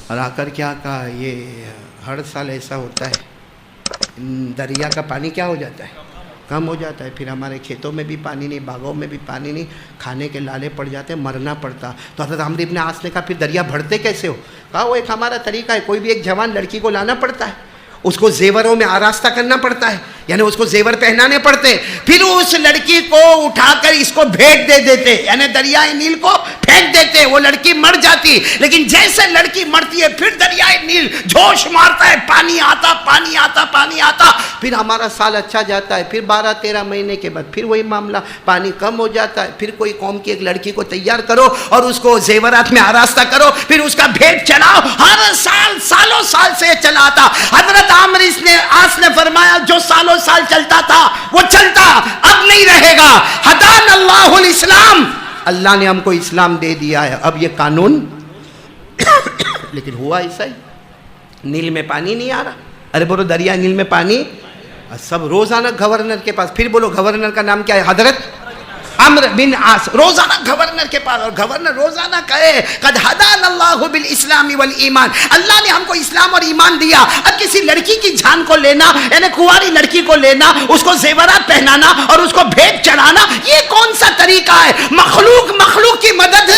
اور آ کر کیا کہا یہ ہر سال ایسا ہوتا ہے، دریا کا پانی کیا ہو جاتا ہے؟ کم ہو جاتا ہے، پھر ہمارے کھیتوں میں بھی پانی نہیں، باغوں میں بھی پانی نہیں، کھانے کے لالے پڑ جاتے، مرنا پڑتا۔ تو حضرت عمرو بن عاص نے کہا پھر دریا بڑھتے کیسے ہو؟ کہا وہ ایک ہمارا طریقہ ہے، کوئی بھی ایک جوان لڑکی کو لانا پڑتا ہے، اس کو زیوروں میں آراستہ کرنا پڑتا ہے، یعنی اس کو زیور پہنانے پڑتے، پھر اس لڑکی کو اٹھا کر اس کو بھیج دے دیتے، یعنی دریائے نیل کو پھینک دیتے، وہ لڑکی مر جاتی۔ لیکن جیسے لڑکی مرتی ہے پھر دریائے نیل جوش مارتا ہے، پانی آتا پانی آتا پانی آتا، پھر ہمارا سال اچھا جاتا ہے، پھر 12-13 مہینے کے بعد پھر وہی معاملہ، پانی کم ہو جاتا ہے، پھر کوئی قوم کی ایک لڑکی کو تیار کرو اور اس کو زیورات میں آراستہ کرو، پھر اس کا بھیٹ چڑھاؤ، ہر سال سالوں سال طاقت سے چلا تھا. حضرت عمرو نے عاص نے فرمایا جو سالوں سال چلتا تھا وہ چلتا اب نہیں رہے گا. ہدان اللہ الاسلام, اللہ نے ہم کو اسلام دے دیا ہے, اب یہ قانون. لیکن ہوا ایسا ہی, نیل میں پانی نہیں آ رہا. ارے بولو دریا نیل میں پانی, سب روزانہ گورنر کے پاس. پھر بولو گورنر کا نام کیا ہے؟ حضرت عمرو بن عاص. روزانہ گورنر کے پاس, اور گورنر روزانہ کہے قد ہدانا اللہ بالاسلام والایمان, اللہ نے ہم کو اسلام اور ایمان دیا. اب کسی لڑکی کی جان کو لینا, یعنی کنواری لڑکی کو لینا, اس کو زیورات پہنانا اور اس کو بھیٹ چڑھانا, یہ کون سا طریقہ ہے؟ مخلوق کی مدد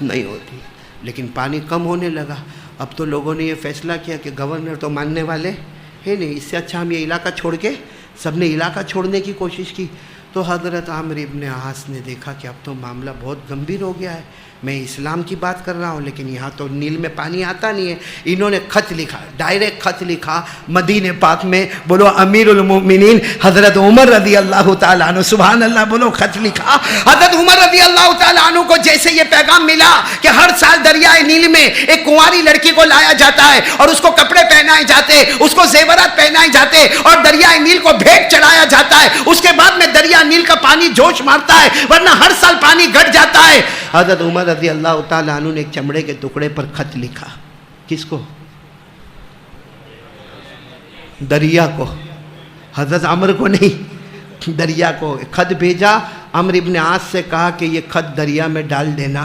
نہیں ہوتی. لیکن پانی کم ہونے لگا. اب تو لوگوں نے یہ فیصلہ کیا کہ گورنر تو ماننے والے ہے نہیں, اس سے اچھا ہم یہ علاقہ چھوڑ کے, سب نے علاقہ چھوڑنے کی کوشش کی. تو حضرت عمرو ابن عاص نے دیکھا کہ اب تو معاملہ بہت گمبھیر ہو گیا ہے. میں اسلام کی بات کر رہا ہوں لیکن یہاں تو نیل میں پانی آتا نہیں ہے. انہوں نے خط لکھا, ڈائریکٹ خط لکھا مدینہ پاک میں. بولو امیر المومنین حضرت عمر رضی اللہ تعالیٰ عنہ, سبحان اللہ بولو, خط لکھا. حضرت عمر رضی اللہ تعالیٰ عنہ کو جیسے یہ پیغام ملا کہ ہر سال دریائے نیل میں ایک کنواری لڑکی کو لایا جاتا ہے اور اس کو کپڑے پہنائے جاتے, اس کو زیورات پہنائے جاتے اور دریائے نیل کو بھیٹ چڑھایا جاتا ہے, اس کے بعد میں دریا نیل کا پانی جوش مارتا ہے ورنہ ہر سال پانی گھٹ جاتا ہے. حضرت عمر رضی اللہ تعالیٰ عنہ نے ایک چمڑے کے ٹکڑے پر خط لکھا. کس کو؟ دریا کو. حضرت عمر کو نہیں, دریا کو خط بھیجا. عمرو ابن عاص سے کہا کہ یہ خط دریا میں ڈال دینا,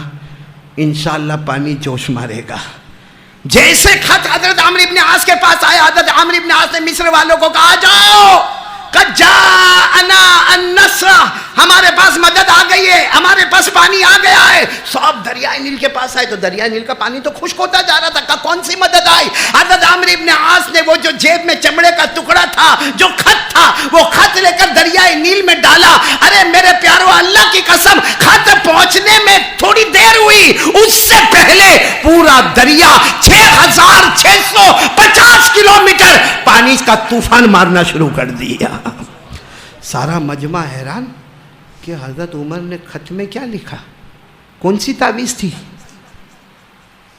انشاءاللہ پانی جوش مارے گا. جیسے خط حضرت عمرو ابن عاص کے پاس آیا, حضرت عمرو ابن عاص نے مصر والوں کو کہا جاؤ, قد جاءنا النصر, ہمارے پاس مدد آ گئی ہے, ہمارے پاس پانی آ گیا ہے. سب دریائے نیل کے پاس آئے تو دریائے نیل کا پانی تو خشک ہوتا جا رہا تھا. کون سی مدد آئی؟ حضرت عمرو ابن عاص نے وہ جو جیب میں چمڑے کا ٹکڑا تھا, جو خط تھا, وہ خط لے کر دریائے نیل میں ڈالا. ارے میرے پیارو, اللہ کی قسم, خط پہنچنے میں تھوڑی دیر ہوئی, اس سے پہلے پورا دریا 6650 کلومیٹر پانی کا طوفان مارنا شروع کر دیا. سارا مجمع حیران کہ حضرت عمر نے خط میں کیا لکھا, کون سی تعویذ تھی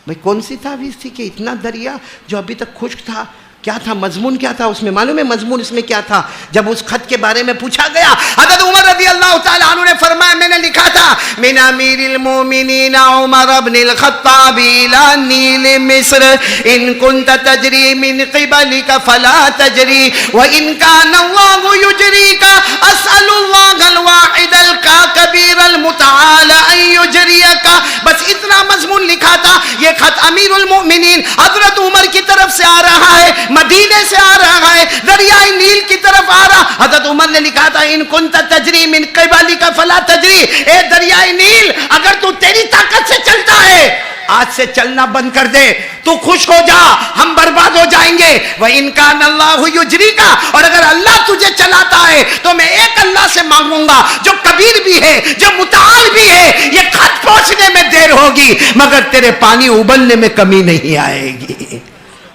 بھائی, کون سی تعویذ تھی کہ اتنا دریا جو ابھی تک خشک تھا, کیا تھا مضمون, کیا تھا اس میں؟ معلوم ہے مضمون اس میں کیا تھا؟ جب اس خط کے بارے میں پوچھا گیا, حضرت عمر رضی اللہ تعالیٰ عنہ نے فرمایا میں نے لکھا تھا من امیر المومنین عمر بن الخطاب الى نیل مصر ان كنت تجری من قبلك فلا تجری وان كان الله يجريك اسأل الله الواحد الكبير المتعال ان يجريك. بس اتنا مضمون لکھا تھا. یہ خط امیر المومنین حضرت عمر کی طرف سے آ رہا ہے, مدینے سے آ رہا ہے, دریائے نیل کی طرف آ رہا. حضرت عمر نے لکھا تھا ان کنت تجری من قبلک فلا تجری, اے دریائے نیل اگر تو تیری طاقت سے چلتا ہے آج سے چلنا بند کر دے, تو خشک ہو جا, ہم برباد ہو جائیں گے. وَإِن كَانَ اللَّهُ يُجْرِيكَ, اور اگر اللہ تجھے چلاتا ہے تو میں ایک اللہ سے مانگوں گا جو کبیر بھی ہے, جو متعال بھی ہے. یہ خط پہنچنے میں دیر ہوگی مگر تیرے پانی ابلنے میں کمی نہیں آئے گی.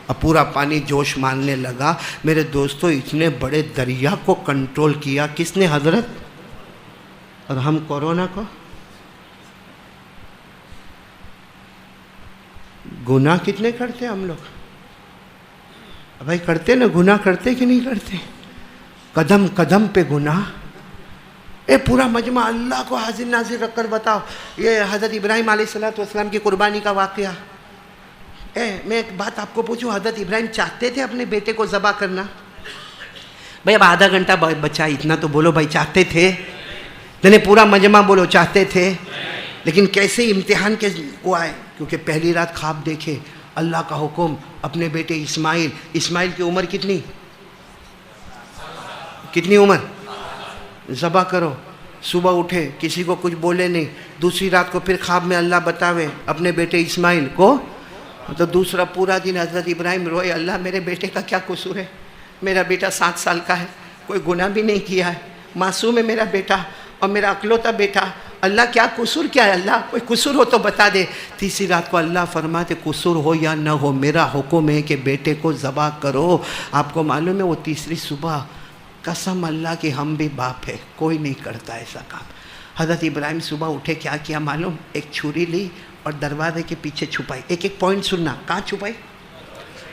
اب پورا پانی جوش مارنے لگا. میرے دوستو, اتنے بڑے دریا کو کنٹرول کیا کس نے؟ حضرت. اور ہم کورونا کو گناہ کتنے کرتے ہم لوگ بھائی, کرتے نا گناہ, کرتے کہ نہیں کرتے؟ قدم قدم پہ گناہ. اے پورا مجمع اللہ کو حاضر ناظر رکھ کر بتاؤ, یہ حضرت ابراہیم علیہ السلام کی قربانی کا واقعہ. میں ایک بات آپ کو پوچھوں, حضرت ابراہیم چاہتے تھے اپنے بیٹے کو ذبح کرنا؟ بھائی اب آدھا گھنٹہ بچا, اتنا تو بولو بھائی, چاہتے تھے؟ نہیں, پورا مجمع بولو چاہتے تھے. لیکن کیسے امتحان کے وہ آئے, کیونکہ پہلی رات خواب دیکھے, اللہ کا حکم, اپنے بیٹے اسماعیل کی عمر کتنی عمر, ذبح کرو. صبح اٹھے, کسی کو کچھ بولے نہیں. دوسری رات کو پھر خواب میں اللہ بتاوے اپنے بیٹے اسماعیل کو. تو دوسرا پورا دن حضرت ابراہیم روئے, اللہ میرے بیٹے کا کیا قصور ہے, میرا بیٹا 7 سال کا ہے, کوئی گناہ بھی نہیں کیا ہے, معصوم ہے میرا بیٹا اور میرا اکلوتا بیٹا, اللہ کیا قصور کیا ہے, اللہ کوئی قصور ہو تو بتا دے. تیسری رات کو اللہ فرماتے قصور ہو یا نہ ہو میرا حکم ہے کہ بیٹے کو ذبح کرو. آپ کو معلوم ہے وہ تیسری صبح, قسم اللہ کی ہم بھی باپ ہے, کوئی نہیں کرتا ایسا کام. حضرت ابراہیم صبح اٹھے, کیا معلوم, ایک چھری لی اور دروازے کے پیچھے چھپائی. ایک پوائنٹ سننا, کہاں چھپائی؟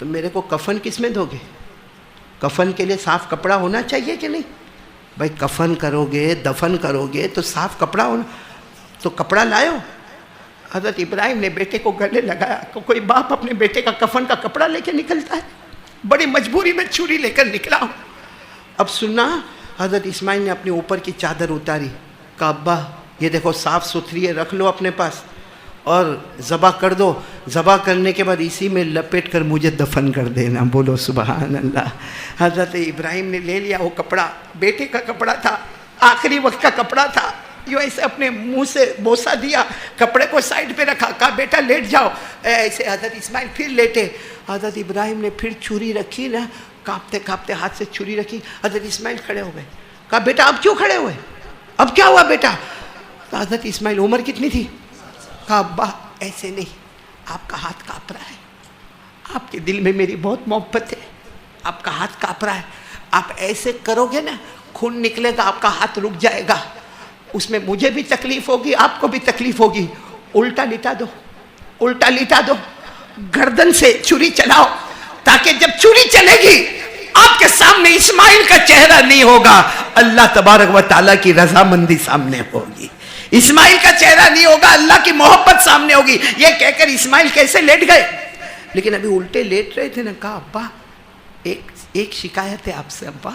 تو میرے کو کفن کس میں دو گے؟ کفن کے لیے صاف کپڑا ہونا چاہیے کہ نہیں؟ بھائی کفن کرو گے، دفن کرو گے تو صاف کپڑا ہونا، تو کپڑا لائے ہو؟ حضرت ابراہیم نے بیٹے کو گلے لگایا. کوئی باپ اپنے بیٹے کا کفن کا کپڑا لے کے نکلتا ہے؟ بڑی مجبوری میں چھری لے کر نکلا ہوں. اب سننا، حضرت اسماعیل نے اپنے اوپر کی چادر اتاری، کہا ابا یہ دیکھو صاف ستھری ہے، رکھ لو اپنے پاس اور ذبح کر دو. ذبح کرنے کے بعد اسی میں لپیٹ کر مجھے دفن کر دینا. بولو سبحان اللہ. حضرت ابراہیم نے لے لیا وہ کپڑا، بیٹے کا کپڑا تھا، آخری وقت کا کپڑا تھا، یوں ایسے اپنے منہ سے بوسہ دیا، کپڑے کو سائڈ پہ رکھا، کہا بیٹا لیٹ جاؤ. ایسے حضرت اسماعیل پھر لیٹے. حضرت ابراہیم نے پھر چھری رکھی نا، کانپتے کانپتے ہاتھ سے چھری رکھی. حضرت اسماعیل کھڑے ہو گئے. کہا بیٹا اب کیوں کھڑے ہوئے؟ اب کیا ہوا بیٹا؟ تو حضرت اسماعیل عمر کتنی تھی؟ کہا ابا ایسے نہیں، آپ کا ہاتھ کانپ رہا ہے، آپ کے دل میں میری بہت محبت ہے، آپ کا ہاتھ کانپ رہا ہے، آپ ایسے کرو گے نا خون نکلے گا، آپ کا ہاتھ رک جائے گا، اس میں مجھے بھی تکلیف ہوگی، آپ کو بھی تکلیف ہوگی. الٹا لٹا دو، الٹا لٹا دو، گردن سے چھری چلاؤ تاکہ جب چھری چلے گی آپ کے سامنے اسماعیل کا چہرہ نہیں ہوگا، اللہ تبارک و تعالیٰ کی رضامندی سامنے ہوگی. اسماعیل کا چہرہ نہیں ہوگا، اللہ کی محبت سامنے ہوگی. یہ کہہ کر اسماعیل کیسے لیٹ گئے؟ لیکن ابھی الٹے لیٹ رہے تھے نا. کہا ابا ایک شکایت ہے آپ سے. ابا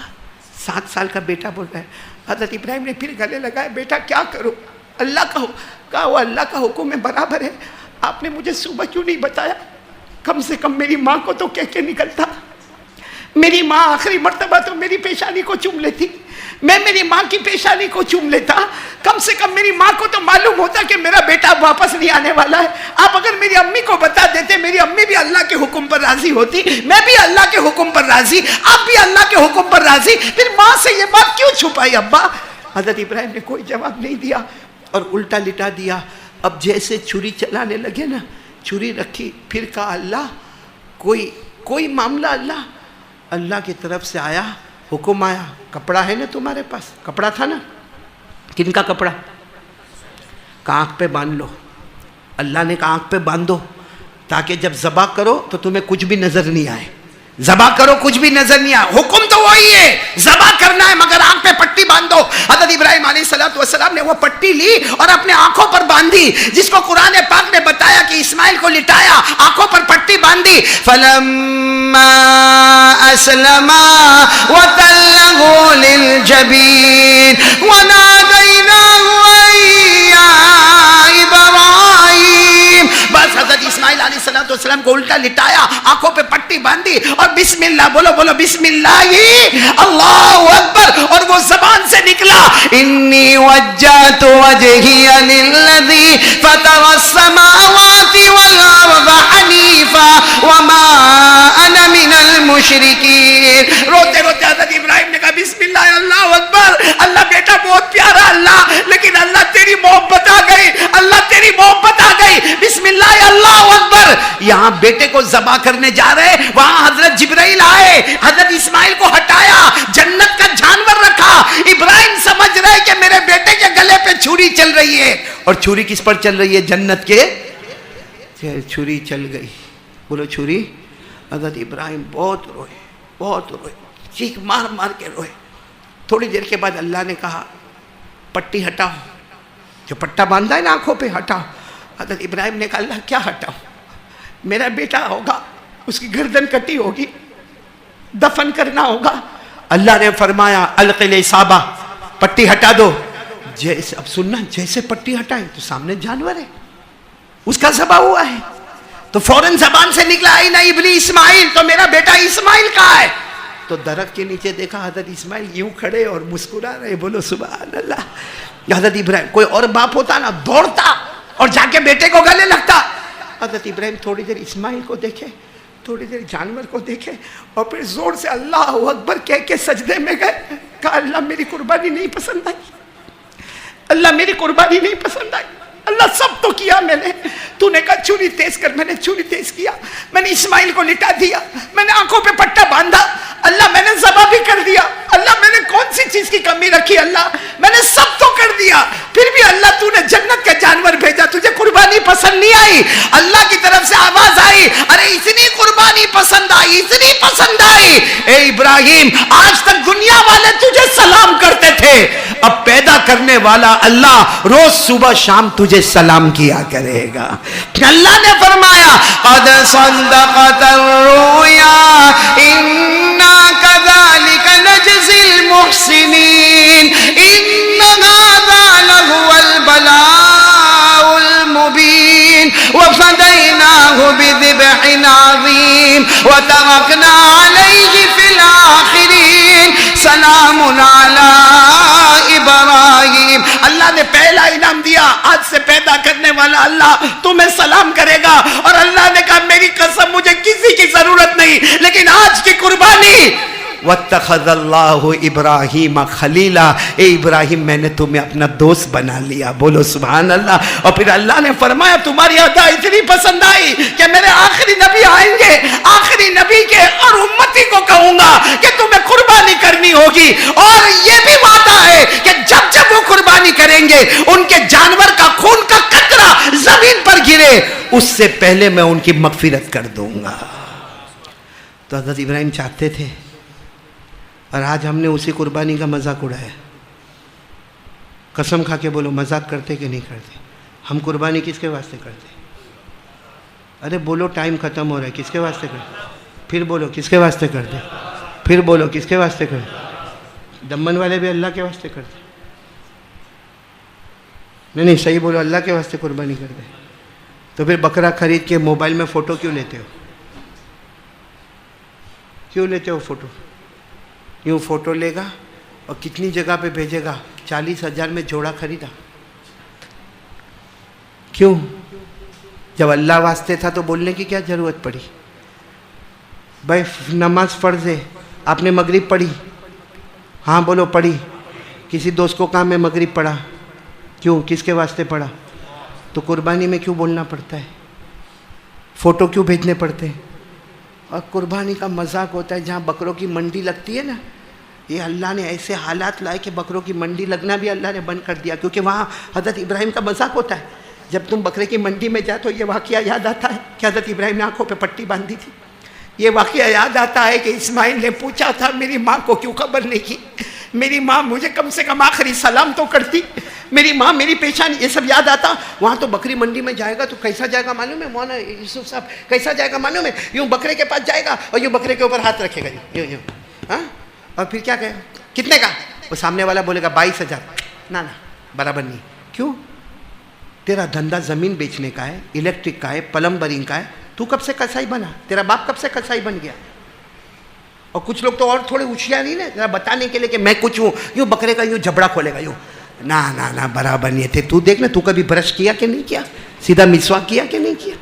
7 سال کا بیٹا بول رہا ہے. حضرت ابراہیم نے پھر گلے لگائے، بیٹا کیا کروں؟ اللہ کا کہا وہ اللہ کا حکم ہے، برابر ہے. آپ نے مجھے صبح کیوں نہیں بتایا؟ کم سے کم میری ماں کو تو کہہ کے نکلتا. میری ماں آخری مرتبہ تو میری پیشانی کو چوم لیتی، میں میری ماں کی پیشانی کو چوم لیتا. کم سے کم میری ماں کو تو معلوم ہوتا کہ میرا بیٹا واپس نہیں آنے والا ہے. آپ اگر میری امی کو بتا دیتے، میری امی بھی اللہ کے حکم پر راضی ہوتی، میں بھی اللہ کے حکم پر راضی، آپ بھی اللہ کے حکم پر راضی. پھر ماں سے یہ بات کیوں چھپائی ابا؟ حضرت ابراہیم نے کوئی جواب نہیں دیا اور الٹا لٹا دیا. اب جیسے چھری چلانے لگے نا، چھری رکھی، پھر کہا اللہ کوئی معاملہ اللہ کی طرف سے آیا، حکم آیا، کپڑا ہے نا تمہارے پاس؟ کپڑا تھا نا؟ کن کا کپڑا؟ آنکھ پہ باندھ لو. اللہ نے کہا آنکھ پہ باندھ دو تاکہ جب ذبح کرو تو تمہیں کچھ بھی نظر نہیں آئے. ذبح کرو کچھ بھی نظر نہیں آئے. حکم تو وہی ہے، ذبح کرنا ہے، مگر آنکھ پہ پٹی باندھ دو. حضرت ابراہیم علیہ السلام نے وہ پٹی لی اور اپنے آنکھوں پر باندھی، جس کو قرآن پاک نے بتایا کہ اسماعیل کو لٹایا، آنکھوں پر پٹی باندھی. فلما اسلما وتله للجبین ونادیناه یا ابراہیم. بس حضرت اسماعیل علیہ السلام کو الٹا لٹایا، آنکھوں پہ پٹی باندھی اور بسم اللہ بولو بسم اللہ اللہ اکبر، اور وہ زبان سے نکلا انی وجہت وجہی للذی فطر السماوات والارض حنیفا وما انا من المشرکین. روتے روتے حضرت ابراہیم نے کہا بسم اللہ اللہ اکبر. اللہ بیٹا بہت پیارا اللہ، لیکن اللہ تیری محبت آ گئی، اللہ تیری محبت آ گئی. بسم اللہ اللہ اکبر. یہاں بیٹے کو ذبح کرنے جا رہے، وہاں حضرت جبرائیل آئے، حضرت اسماعیل کو ہٹایا، جنت کا جانور رکھا. ابراہیم سمجھ رہے کہ میرے بیٹے کے گلے پہ چھری چل رہی ہے، اور چھری کس پر چل رہی ہے؟ جنت کے. چھری چل گئی. بولو چھری. حضرت ابراہیم بہت روئے، چیخ مار مار کے روئے. تھوڑی دیر کے بعد اللہ نے کہا پٹی ہٹاؤ، جو پٹا باندھا ہے نا آنکھوں پہ، ہٹاؤ. حضرت ابراہیم نے کہا اللہ کیا ہٹاؤ؟ میرا بیٹا ہوگا، اس کی گردن کٹی ہوگی، دفن کرنا ہوگا. اللہ نے فرمایا الق الاصابہ، پٹی ہٹا دو. جیسے اب سننا، جیسے پٹی ہٹائیں تو سامنے جانور ہے، اس کا ذبح ہوا ہے، تو فوراً زبان سے نکلا اینا ابنی اسماعیل، تو میرا بیٹا اسماعیل کہاں ہے؟ تو درخت کے نیچے دیکھا حضرت اسماعیل یوں کھڑے اور مسکرا رہے. بولو سبحان اللہ. حضرت ابراہیم، کوئی اور باپ ہوتا نا دوڑتا اور جا کے بیٹے کو گلے لگتا. حضرت ابراہیم تھوڑی دیر اسماعیل کو دیکھے، تھوڑی دیر جانور کو دیکھے، اور پھر زور سے اللہ اکبر کہہ کے سجدے میں گئے. کہا اللہ میری قربانی نہیں پسند آئی، اللہ میری قربانی نہیں پسند آئی. اللہ سب تو کیا میں نے، تو نے کہا چھری تیز کر، میں نے چھری تیز کیا، میں نے اسماعیل کو لٹا دیا، میں نے آنکھوں پہ پٹا باندھا، اللہ میں نے ذبح بھی کر دیا، اللہ میں نے کون سی چیز کی کمی رکھی، اللہ میں نے سب تو کر دیا. پھر بھی اللہ تو نے جنت کا جانور بھیجا، تجھے قربانی پسند پسند نہیں آئی. اللہ کی طرف سے آواز آئی, ارے اتنی قربانی پسند آئی, اتنی پسند آئی, اے ابراہیم آج تک دنیا والے تجھے سلام کرتے تھے, اب پیدا کرنے والا اللہ روز صبح شام تجھے سلام کیا کرے گا. اللہ نے فرمایا قد صدقت الرؤیا انا كذلك نجزي المحسنين ان هذا لهو البلاء المبين وفديناه بذبح عظيم وتركنا عليه في الآخرين سلام على ابراہیم. اللہ نے پہلا انعام دیا, آج سے پیدا کرنے والا اللہ تمہیں سلام کرے گا. اور اللہ نے کہا میری قسم مجھے کسی کی ضرورت نہیں, لیکن آج کی قربانی وَاتَّخَذَ اللَّهُ إِبْرَاهِيمَ خَلِيلًا, اے ابراہیم میں نے تمہیں اپنا دوست بنا لیا. بولو سبحان اللہ. اور پھر اللہ نے فرمایا تمہاری ادا اتنی پسند آئی کہ میرے آخری نبی آئیں گے, آخری نبی کے اور امتی کو کہوں گا کہ تمہیں قربانی کرنی ہوگی, اور یہ بھی وعدہ ہے کہ جب جب وہ قربانی کریں گے ان کے جانور کا خون کا قطرہ زمین پر گرے اس سے پہلے میں ان کی مغفرت کر دوں گا. تو حضرت ابراہیم چاہتے تھے, اور آج ہم نے اسی قربانی کا مذاق اڑایا. قسم کھا کے بولو مذاق کرتے کہ نہیں کرتے؟ ہم قربانی کس کے واسطے کرتے؟ ارے بولو ٹائم ختم ہو رہا ہے, کس کے واسطے کرتے؟ پھر بولو کس کے واسطے کرتے؟ پھر بولو کس کے واسطے کرتے؟ دمن والے بھی اللہ کے واسطے کرتے. نہیں صحیح بولو, اللہ کے واسطے قربانی کرتے. تو پھر بکرا خرید کے موبائل میں فوٹو کیوں لیتے ہو؟ کیوں لیتے ہو فوٹو؟ یوں فوٹو لے گا اور کتنی جگہ پہ بھیجے گا, 40,000 میں جوڑا خریدا. کیوں؟ جب اللہ واسطے تھا تو بولنے کی کیا ضرورت پڑی؟ بھائی نماز فرض ہے, آپ نے مغرب پڑھی, ہاں بولو پڑھی. کسی دوست کو کہا میں مغرب پڑھا, کیوں کس کے واسطے پڑھا؟ تو قربانی میں کیوں بولنا پڑتا ہے؟ فوٹو کیوں بھیجنے پڑتے ہیں؟ اور قربانی کا مذاق ہوتا ہے جہاں بکروں کی منڈی لگتی ہے نا, یہ اللہ نے ایسے حالات لائے کہ بکروں کی منڈی لگنا بھی اللہ نے بند کر دیا, کیونکہ وہاں حضرت ابراہیم کا مذاق ہوتا ہے. جب تم بکرے کی منڈی میں جاتے ہو یہ واقعہ یاد آتا ہے کہ حضرت ابراہیم نے آنکھوں پہ پٹی باندھی تھی. یہ واقعہ یاد آتا ہے کہ اسماعیل نے پوچھا تھا میری ماں کو کیوں خبر نہیں کی, میری ماں مجھے کم سے کم آخری سلام تو کرتی, میری ماں میری پیشانی, یہ سب یاد آتا. وہاں تو بکری منڈی میں جائے گا تو کیسا جائے گا معلوم ہے مولانا یوسف صاحب, کیسا جائے گا معلوم ہے؟ یوں بکرے کے پاس جائے گا اور یوں بکرے کے اوپر ہاتھ رکھے گا یوں یوں, ہاں, اور پھر کیا کہے گا کتنے کا؟ وہ سامنے والا بولے گا 22,000. نا برابر نہیں. کیوں؟ تیرا دھندا زمین بیچنے کا ہے, الیکٹرک کا ہے, پلمبرنگ کا ہے, تو کب سے کسائی بنا؟ تیرا باپ کب سے کسائی بن گیا؟ اور کچھ لوگ تو اور تھوڑے ہوشیار نہیں نا, ذرا بتانے کے لیے کہ میں کچھ ہوں, یوں بکرے کا یوں جھبڑا کھولے گا یوں. نا برابر نہیں تھے. تو دیکھ نا, تو کبھی برش کیا کہ نہیں کیا, سیدھا مسواک کیا کہ نہیں کیا؟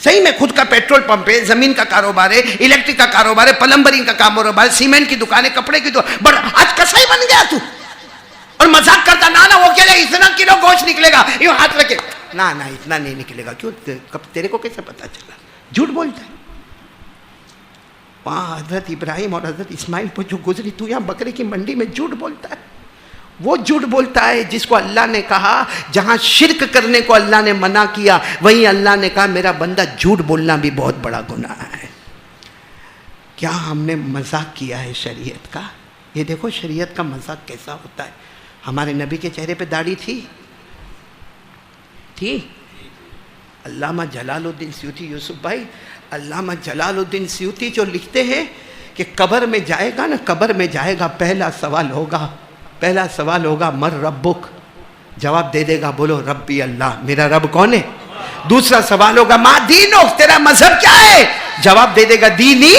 صحیح میں خود کا پیٹرول پمپ ہے, زمین کا کاروبار ہے, الیکٹرک کا کاروبار ہے, پلمبرنگ کا کاروبار ہے, سیمنٹ کی دکان ہے, کپڑے کی دکان, آج کسائی بن گیا تو, اور مذاق کرتا. نا وہ کہہ رہے اتنا کلو گوشت نکلے گا, یوں ہاتھ رکھے, نا اتنا نہیں نکلے گا. کیوں؟ تیرے کو کیسے پتا چلا؟ جھوٹ بولتا ہے. وہاں حضرت ابراہیم اور حضرت اسماعیل پر جو گزری, تو یہاں بکرے کی منڈی میں جھوٹ بولتا ہے. وہ جھوٹ بولتا ہے جس کو اللہ نے کہا, جہاں شرک کرنے کو اللہ نے منع کیا وہیں اللہ نے کہا میرا بندہ جھوٹ بولنا بھی بہت بڑا گناہ ہے. کیا ہم نے مذاق کیا ہے شریعت کا؟ یہ دیکھو شریعت کا مذاق کیسا ہوتا ہے. ہمارے نبی کے چہرے پہ داڑھی تھی. علامہ جلال الدین سیوطی, یوسف بھائی, علامہ جلال الدین سیوطی جو لکھتے ہیں کہ قبر میں جائے گا نا, قبر میں جائے گا, پہلا سوال ہوگا مر ربک, جواب دے دے گا بولو ربی اللہ, میرا رب کون ہے. دوسرا سوال ہوگا ما دینک, تیرا مذہب کیا ہے, جواب دے دے گا دینی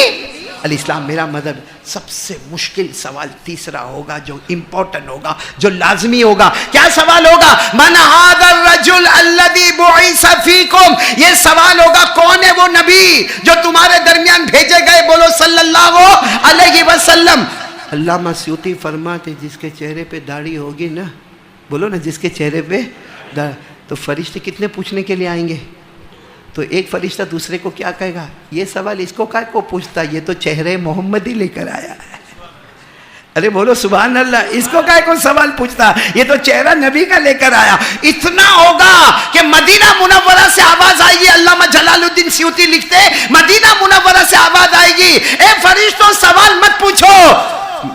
الاسلام, میرا مذہب. سب سے مشکل سوال تیسرا ہوگا جو امپورٹنٹ ہوگا, جو لازمی ہوگا. کیا سوال ہوگا؟ من ھذا الرجل الذی بعث فیکم, یہ سوال ہوگا کون ہے وہ نبی جو تمہارے درمیان بھیجے گئے, بولو صلی اللہ علیہ وسلم. علامہ سیوطی فرماتے جس کے چہرے پہ داڑھی ہوگی نا, بولو نا, جس کے چہرے پہ تو فرشتے کتنے پوچھنے کے لیے آئیں گے؟ تو ایک فرشتہ دوسرے کو کیا کہے گا, یہ سوال اس کو کائے کو پوچھتا, یہ تو چہرے محمدی لے کر آیا ہے. ارے بولو سبحان اللہ. اس کو کائے کو سوال پوچھتا؟ یہ تو چہرہ نبی کا لے کر آیا. اتنا ہوگا کہ مدینہ منورہ سے آواز آئے گی. علامہ جلال الدین سیوطی لکھتے مدینہ منورہ سے آواز آئے گی, اے فرشتوں سوال مت پوچھو,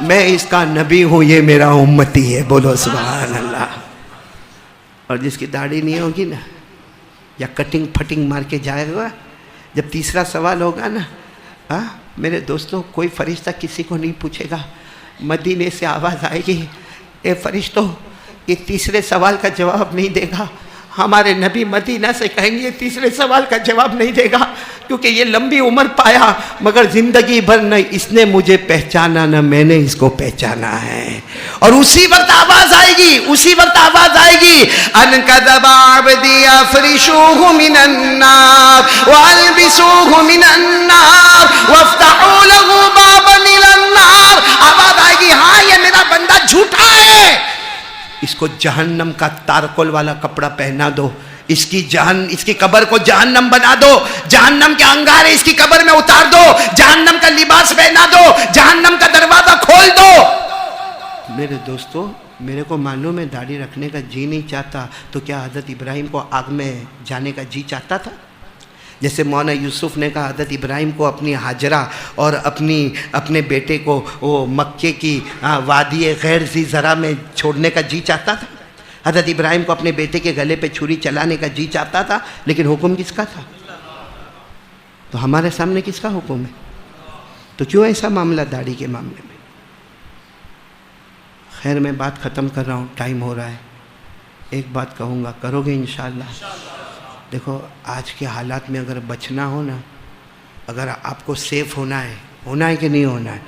میں اس کا نبی ہوں, یہ میرا امتی ہے. بولو سبحان اللہ. اور جس کی داڑھی نہیں ہوگی نا, یا کٹنگ پھٹنگ مار کے جائے گا, جب تیسرا سوال ہوگا نا, میرے دوستوں کوئی فرشتہ کسی کو نہیں پوچھے گا. مدینے سے آواز آئے گی, اے فرشتوں یہ تیسرے سوال کا جواب نہیں دے گا. ہمارے نبی مدینہ سے کہیں گے یہ تیسرے سوال کا جواب نہیں دے گا, کیونکہ یہ لمبی عمر پایا مگر زندگی بھر نہ اس نے مجھے پہچانا نہ میں نے اس کو پہچانا ہے. اور اسی وقت آواز آئے گی, اسی وقت آواز آئے گی, ان کذب عبدی افرشوہ من النار والبسوہ من النار وافتحوا لہ بابا من النار. آواز آئے گی ہاں یہ میرا بندہ جھوٹا ہے, اس کو جہنم کا تارکول والا کپڑا پہنا دو, اس کی قبر کو جہنم بنا دو, جہنم کے انگارے اس کی قبر میں اتار دو, جہنم کا لباس پہنا دو, جہنم کا دروازہ کھول دو. میرے دوستو میرے کو معلوم ہے داڑھی رکھنے کا جی نہیں چاہتا, تو کیا حضرت ابراہیم کو آگ میں جانے کا جی چاہتا تھا؟ جیسے مولانا یوسف نے کہا حضرت ابراہیم کو اپنی ہاجرہ اور اپنے بیٹے کو وہ مکے کی وادی غیر ذی زرع میں چھوڑنے کا جی چاہتا تھا. حضرت ابراہیم کو اپنے بیٹے کے گلے پہ چھری چلانے کا جی چاہتا تھا, لیکن حکم کس کا تھا؟ تو ہمارے سامنے کس کا حکم ہے؟ تو کیوں ایسا معاملہ داڑھی کے معاملے میں؟ خیر میں بات ختم کر رہا ہوں, ٹائم ہو رہا ہے. ایک بات کہوں گا, کرو گے انشاءاللہ؟ دیکھو آج کے حالات میں اگر بچنا ہو نا, اگر آپ کو سیف ہونا ہے کہ نہیں ہونا ہے,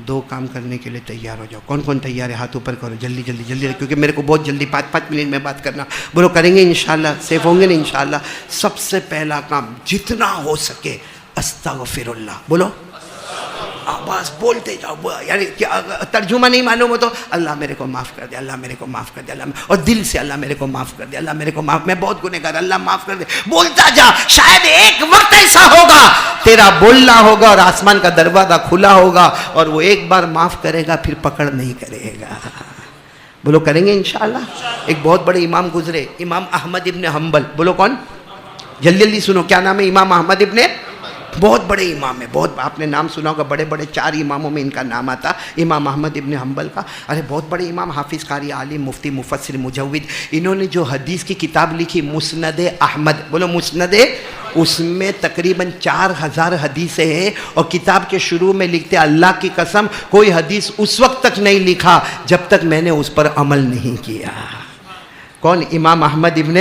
2 کام کرنے کے لیے تیار ہو جاؤ. کون کون تیار ہے؟ ہاتھ اوپر کرو, جلدی جلدی جلدی, کیونکہ میرے کو بہت جلدی 5 منٹ میں بات کرنا. بولو کریں گے انشاءاللہ؟ سیف ہوں گے نا انشاءاللہ؟ سب سے پہلا کام جتنا ہو سکے استغفر اللہ. بولو, آواز بولتے جاؤ, یعنی ترجمہ نہیں معلوم ہو تو اللہ میرے کو معاف کر دے, اللہ میرے کو معاف کر دے, اللہ, اور دل سے اللہ میرے کو معاف کر دے, اللہ میرے کو معاف, میں بہت گنہگار, اللہ معاف کر دے. بولتا جا, شاید ایک وقت ایسا ہوگا تیرا بولنا ہوگا اور آسمان کا دروازہ کھلا ہوگا, اور وہ ایک بار معاف کرے گا پھر پکڑ نہیں کرے گا. بولو کریں گے انشاءاللہ؟ ایک بہت بڑے امام گزرے, امام احمد ابن حنبل. بولو کون؟ جلدی جلدی سنو, کیا نام ہے؟ امام احمد ابن, بہت بڑے امام ہے, بہت, آپ نے نام سنا ہوگا, بڑے بڑے 4 اماموں میں ان کا نام آتا, امام احمد ابن حنبل کا. ارے بہت بڑے امام, حافظ, قاری, عالم, مفتی, مفسر, مجود. انہوں نے جو حدیث کی کتاب لکھی مسند احمد. بولو مسند, اس میں تقریباً 4000 حدیثیں ہیں, اور کتاب کے شروع میں لکھتے اللہ کی قسم کوئی حدیث اس وقت تک نہیں لکھا جب تک میں نے اس پر عمل نہیں کیا. کون؟ امام احمد ابن.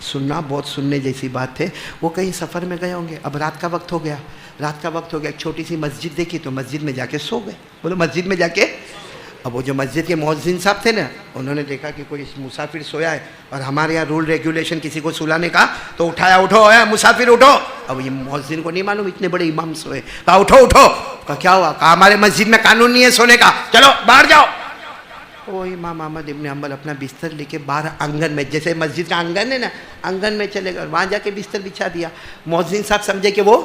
سننا, بہت سننے جیسی بات ہے. وہ کہیں سفر میں گئے ہوں گے, اب رات کا وقت ہو گیا, ایک چھوٹی سی مسجد دیکھی تو مسجد میں جا کے سو گئے. بولو مسجد میں جا کے. اب وہ جو مسجد کے مؤذن صاحب تھے نا, انہوں نے دیکھا کہ کوئی مسافر سویا ہے, اور ہمارے یہاں رول ریگولیشن کسی کو سلانے کا تو اٹھایا, اٹھو مسافر اٹھو. اب یہ مؤذن کو نہیں معلوم اتنے بڑے امام سوئے, کہا اٹھو اٹھو. کہا کیا ہوا؟ کہا ہمارے مسجد میں قانون نہیں ہے سونے کا, چلو باہر جاؤ. وہ امام احمد ابن حنبل اپنا بستر لے کے باہر آنگن میں, جیسے مسجد کا آنگن ہے نا, آنگن میں چلے گئے, وہاں جا کے بستر بچھا دیا. مؤذن صاحب سمجھے کہ وہ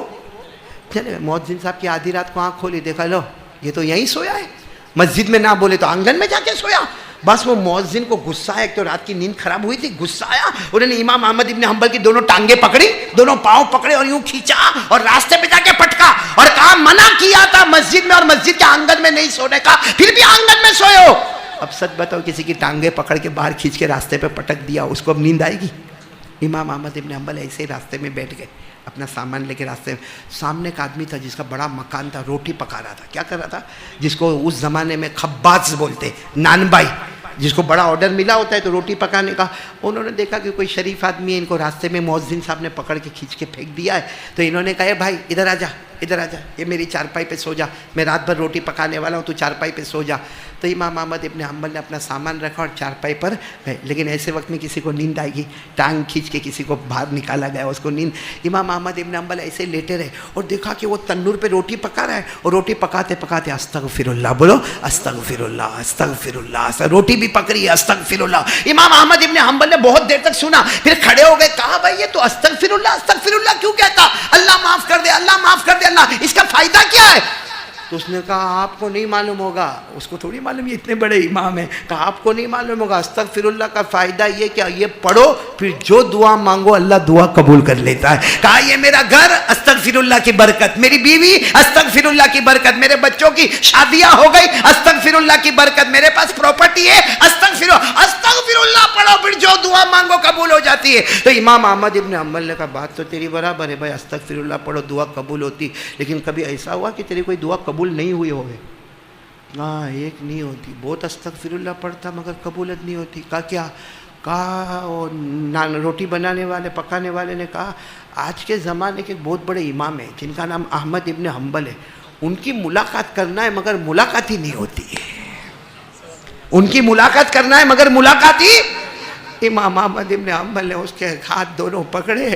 چلے. مؤذن صاحب کی آدھی رات کو آنکھ کھولی, دیکھا لو یہ تو یہیں سویا ہے, مسجد میں نہ بولے تو آنگن میں جا کے سویا. بس وہ مؤذن کو غصہ آیا, ایک تو رات کی نیند خراب ہوئی تھی, غصہ آیا, انہوں نے امام احمد ابن حنبل کی دونوں ٹانگیں پکڑی, دونوں پاؤں پکڑے اور یوں کھینچا اور راستے پہ جا کے پٹکا, اور کہا منع کیا تھا مسجد میں اور مسجد کے آنگن میں نہیں سونے کا, پھر بھی آنگن میں سوئے ہو. اب سچ بتاؤ, کسی کی ٹانگیں پکڑ کے باہر کھینچ کے راستے پہ پٹک دیا, اس کو اب نیند آئے گی؟ امام احمد ابن حنبل ایسے ہی راستے میں بیٹھ گئے, اپنا سامان لے کے راستے میں. سامنے ایک آدمی تھا جس کا بڑا مکان تھا, روٹی پکا رہا تھا. کیا کر رہا تھا؟ جس کو اس زمانے میں خباز بولتے, نان بھائی, جس کو بڑا آرڈر ملا ہوتا ہے تو روٹی پکانے کا. انہوں نے دیکھا کہ کوئی شریف آدمی ہے, ان کو راستے میں مؤذن صاحب نے پکڑ کے کھینچ کے پھینک دیا ہے, تو انہوں نے کہا بھائی ادھر آ جا, ادھر آ جا, یہ میری چارپائی پہ سو جا, میں رات بھر روٹی پکانے والا ہوں, تو چارپائی پہ سو جا. تو امام احمد ابن حنبل نے اپنا سامان رکھا اور چارپائی پر گئے. لیکن ایسے وقت میں کسی کو نیند آئے گی, ٹانگ کھینچ کے کسی کو باہر نکالا گیا, اس کو نیند. امام احمد ابن حنبل ایسے لیٹے رہے اور دیکھا کہ وہ تنور پہ روٹی پکا رہا ہے, اور روٹی پکاتے پکاتے استغفر اللہ, بولو استغفر اللہ, استغفر اللہ, روٹی بھی پک رہی ہے, استغفر اللہ. امام احمد ابن حنبل نے بہت دیر تک سنا, پھر کھڑے ہو گئے, کہا بھائی یہ تو استغفر اللہ کیوں کہتا, اللہ معاف کر دے, اللہ معاف کر دے, اللہ, اس کا فائدہ کیا ہے؟ تو اس نے کہا آپ کو نہیں معلوم ہوگا. اس کو تھوڑی معلوم یہ اتنے بڑے امام ہیں. کہا آپ کو نہیں معلوم ہوگا, استغفر اللہ کا فائدہ یہ کہ یہ پڑھو, پھر جو دعا مانگو اللہ دعا قبول کر لیتا ہے. کہا یہ میرا گھر استغفر اللہ کی برکت, میری بیوی استغفر اللہ کی برکت, میرے بچوں کی شادیاں ہو گئی استغفر اللہ کی برکت, میرے پاس پراپرٹی ہے استغفر اللہ پڑھو, پھر جو دعا مانگو قبول ہو جاتی ہے. تو امام احمد ابن حنبل نے کہا بات تو تیری برابر ہے بھائی, استغفر اللہ پڑھو دعا قبول ہوتی, لیکن کبھی ایسا ہوا کہ تیری کوئی دعا قبول نہیں ہوئی ہوگی؟ ہاں ایک نہیں ہوتی, بہت استغفر اللہ پڑھتا مگر قبولت نہیں ہوتی. کہا کیا؟ کہا روٹی بنانے والے پکانے والے نے کہا آج کے زمانے کے بہت بڑے امام ہیں جن کا نام احمد ابن حنبل ہے, ان کی ملاقات کرنا ہے مگر ملاقات ہی نہیں ہوتی ہے, ان کی ملاقات کرنا ہے مگر ملاقات ہی. امام احمد ابن حنبل نے اس کے ہاتھ دونوں پکڑے,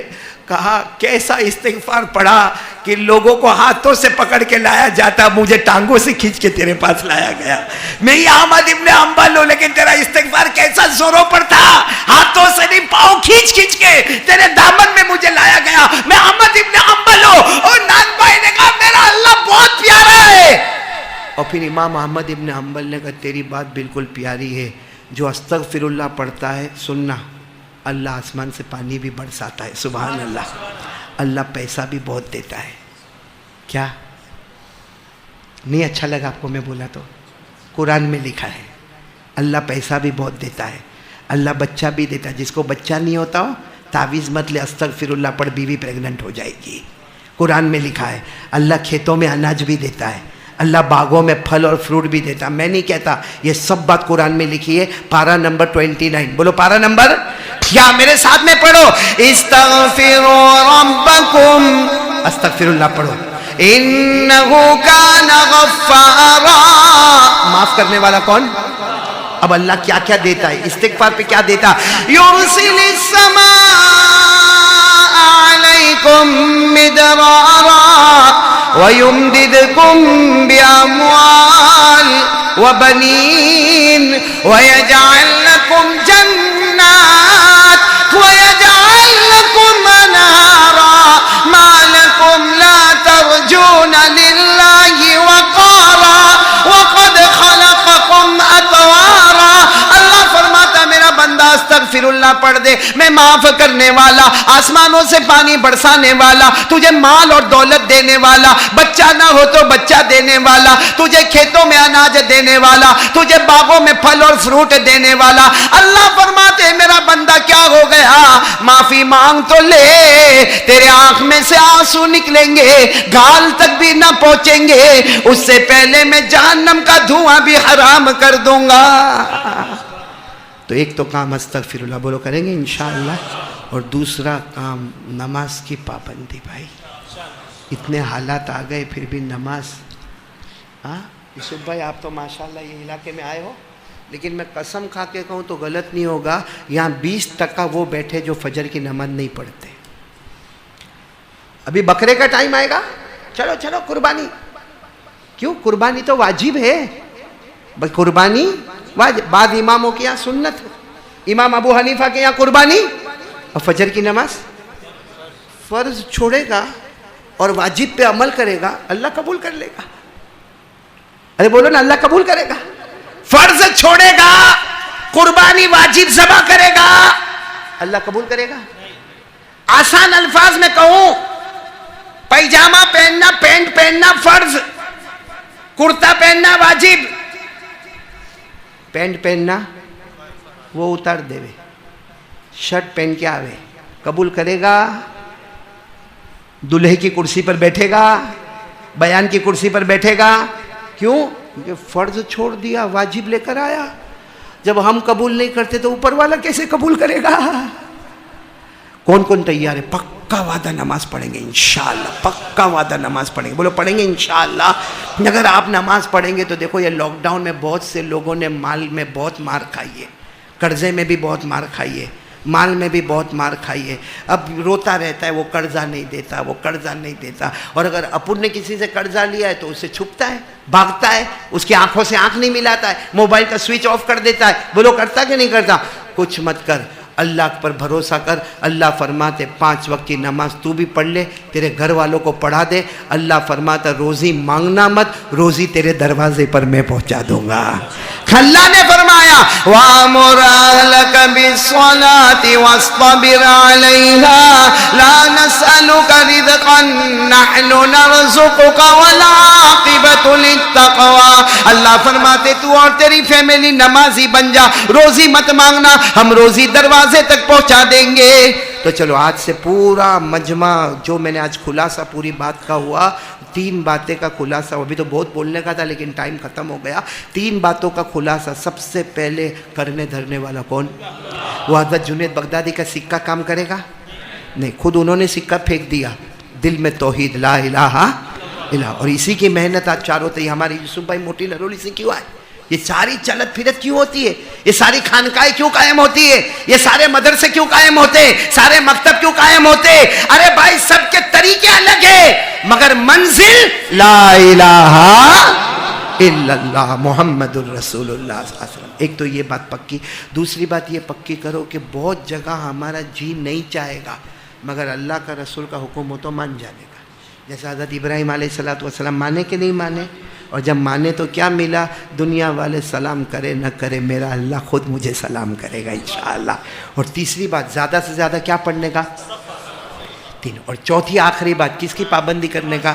کہا کیسا استغفار پڑھا کہ لوگوں کو ہاتھوں سے پکڑ کے لایا جاتا, مجھے ٹانگوں سے کھینچ کے تیرے پاس لایا گیا. میں یہ احمد ابن حنبل ہوں, لیکن تیرا استغفار کیسا زوروں پر تھا, ہاتھوں سے نہیں پاؤں کھینچ کھینچ کے تیرے دامن میں مجھے لایا گیا. میں احمد ابن حنبل ہوں. اور نان بھائی نے کہا میرا اللہ بہت پیارا ہے. اور پھر امام احمد ابن حنبل نے کہا تیری بات بالکل پیاری ہے, جو استغفر اللہ پڑھتا ہے سننا اللہ آسمان سے پانی بھی برساتا ہے. سبحان اللہ. اللہ پیسہ بھی بہت دیتا ہے. کیا نہیں اچھا لگا آپ کو میں بولا تو؟ قرآن میں لکھا ہے اللہ پیسہ بھی بہت دیتا ہے, اللہ بچہ بھی دیتا ہے. جس کو بچہ نہیں ہوتا ہو تعویذ مت لے, استغفر اللہ پڑھ, بیوی پریگننٹ ہو جائے گی. قرآن میں لکھا ہے اللہ کھیتوں میں اناج بھی دیتا ہے, اللہ باغوں میں پھل اور فروٹ بھی دیتا. میں نہیں کہتا, یہ سب بات قرآن میں لکھی ہے. پارہ نمبر 29, بولو پارہ نمبر, کیا میرے ساتھ میں پڑھو, استغفروا ربکم, استغفر اللہ پڑھو, انہو کان غفارا, معاف کرنے والا کون؟ اب اللہ کیا کیا دیتا ہے استغفار پہ, کیا دیتا؟ یرسل السماء علیکم مدرارا وَيُمْدِدْكُمْ بِأَمْوَالٍ وَبَنِينَ وَيَجْعَلْ لَكُمْ جَنَّاتٍ وَيَجْعَلْ لَكُمْ أَنْهَارًا مَا لَكُمْ لَا تَرْجُونَ لِلَّهِ وَقَارًا وَقَدْ خَلَقَكُمْ أَطْوَارًا. اللہ فرماتا میرا بندہ استغفر اللہ پڑھ دے, میں معاف کرنے والا, آسمانوں سے پانی برسانے والا, تجھے مال اور دولت دینے والا, بچہ نہ ہو تو بچہ دینے والا, تجھے کھیتوں میں اناج دینے والا, تجھے باغوں میں پھل اور فروٹ دینے والا. اللہ فرماتے میرا بندہ کیا ہو گیا, معافی مانگ تو لے, تیرے آنکھ میں سے آنسو نکلیں گے, گال تک بھی نہ پہنچیں گے, اس سے پہلے میں جہنم کا دھواں بھی حرام کر دوں گا. تو ایک تو کام استغفر اللہ بولو کریں گے انشاءاللہ, اور دوسرا کام نماز کی پابندی. بھائی اتنے حالات آ گئے پھر بھی نماز. ہاں یوسف بھائی آپ تو ماشاءاللہ یہ علاقے میں آئے ہو, لیکن میں قسم کھا کے کہوں تو غلط نہیں ہوگا, یہاں 20% وہ بیٹھے جو فجر کی نماز نہیں پڑھتے. ابھی بکرے کا ٹائم آئے گا, چلو چلو قربانی. کیوں؟ قربانی تو واجب ہے, بس قربانی واجب. بعد اماموں کے یہاں سنت, امام ابو حنیفہ کے یہاں قربانی, اور فجر کی نماز فرض چھوڑے گا اور واجب پہ عمل کرے گا اللہ قبول کر لے گا. ارے بولو نا, اللہ قبول کرے گا. فرض چھوڑے گا, قربانی واجب ذبح کرے گا, اللہ قبول کرے گا. آسان الفاظ میں کہوں, پیجامہ پہننا, پینٹ پہننا فرض, کرتا پہننا واجب, پینٹ پہننا وہ اتار دے, شرٹ پہن کے آوے, قبول کرے گا. دلہے کی کرسی پر بیٹھے گا, بیان کی کرسی پر بیٹھے گا. کیوں؟ کیونکہ فرض چھوڑ دیا, واجب لے کر آیا. جب ہم قبول نہیں کرتے تو اوپر والا کیسے قبول کرے گا؟ کون کون تیار ہے؟ پکا وعدہ نماز پڑھیں گے انشاءاللہ, پکا وعدہ نماز پڑھیں گے. بولو پڑھیں گے انشاءاللہ. اگر آپ نماز پڑھیں گے تو دیکھو یہ لاک ڈاؤن میں بہت سے لوگوں نے مال میں بہت مار کھائی ہے, قرضے میں بھی بہت مار کھائی ہے, مال میں بھی بہت مار کھائی ہے. اب روتا رہتا ہے وہ قرضہ نہیں دیتا, وہ قرضہ نہیں دیتا. اور اگر اپن نے کسی سے قرضہ لیا ہے تو اسے چھپتا ہے, بھاگتا ہے, اس کی آنکھوں سے آنکھ نہیں ملاتا ہے, موبائل کا سوئچ آف کر دیتا ہے. بولو کرتا کہ نہیں کرتا؟ کچھ مت کر, اللہ پر بھروسہ کر. اللہ فرماتے 5 وقت کی نماز تو بھی پڑھ لے, تیرے گھر والوں کو پڑھا دے. اللہ فرماتا روزی مانگنا مت, روزی تیرے دروازے پر میں پہنچا دوں گا. اللہ نے فرمایا وَأَمُرْ أَهْلَكَ بِالصَّلَاةِ وَاصْطَبِرْ عَلَيْهَا لَا نَسْأَلُكَ رِزْقًا نَحْنُ نَرْزُقُكَ وَالْعَاقِبَةُ لِلتَّقْوَىٰ. اللہ فرماتے تو اور تیری فیملی نمازی بن جا, روزی مت مانگنا, ہم روزی دروازے تک پہنچا دیں گے. تو چلو آج سے پورا مجمع جو میں نے آج خلاصہ پوری بات کا ہوا, 3 باتیں کا خلاصہ, ابھی تو بہت بولنے کا تھا لیکن ٹائم ختم ہو گیا. 3 باتوں کا خلاصہ. سب سے پہلے کرنے دھرنے والا کون؟ وہ حضرت جنید بغدادی کا سکہ کام کرے گا؟ نہیں, خود انہوں نے سکہ پھینک دیا. دل میں توحید لا الہ الا, اور اسی کی محنت آج چاروں طرف. ہماری یوسف بھائی موٹی نرولی سے کیوں آئے؟ یہ ساری چلت پھرت کیوں ہوتی ہے؟ یہ ساری خانقاہیں کیوں قائم ہوتی ہے؟ یہ سارے مدرسے کیوں قائم ہوتے ہیں؟ سارے مکتب کیوں قائم ہوتے ہیں؟ ارے بھائی سب کے طریقے الگ ہیں مگر منزل لا الہ الا اللہ محمد الرسول اللہ صلی اللہ علیہ وسلم. ایک تو یہ بات پکی. دوسری بات یہ پکی کرو کہ بہت جگہ ہمارا جی نہیں چاہے گا مگر اللہ کا رسول کا حکم ہو تو مان جانے گا. جیسے حضرت ابراہیم علیہ السلام مانے کہ نہیں مانے؟ اور جب مانے تو کیا ملا؟ دنیا والے سلام کرے نہ کرے میرا اللہ خود مجھے سلام کرے گا انشاءاللہ. اور تیسری بات زیادہ سے زیادہ کیا پڑھنے کا؟ 3. اور چوتھی آخری بات کس کی پابندی کرنے کا؟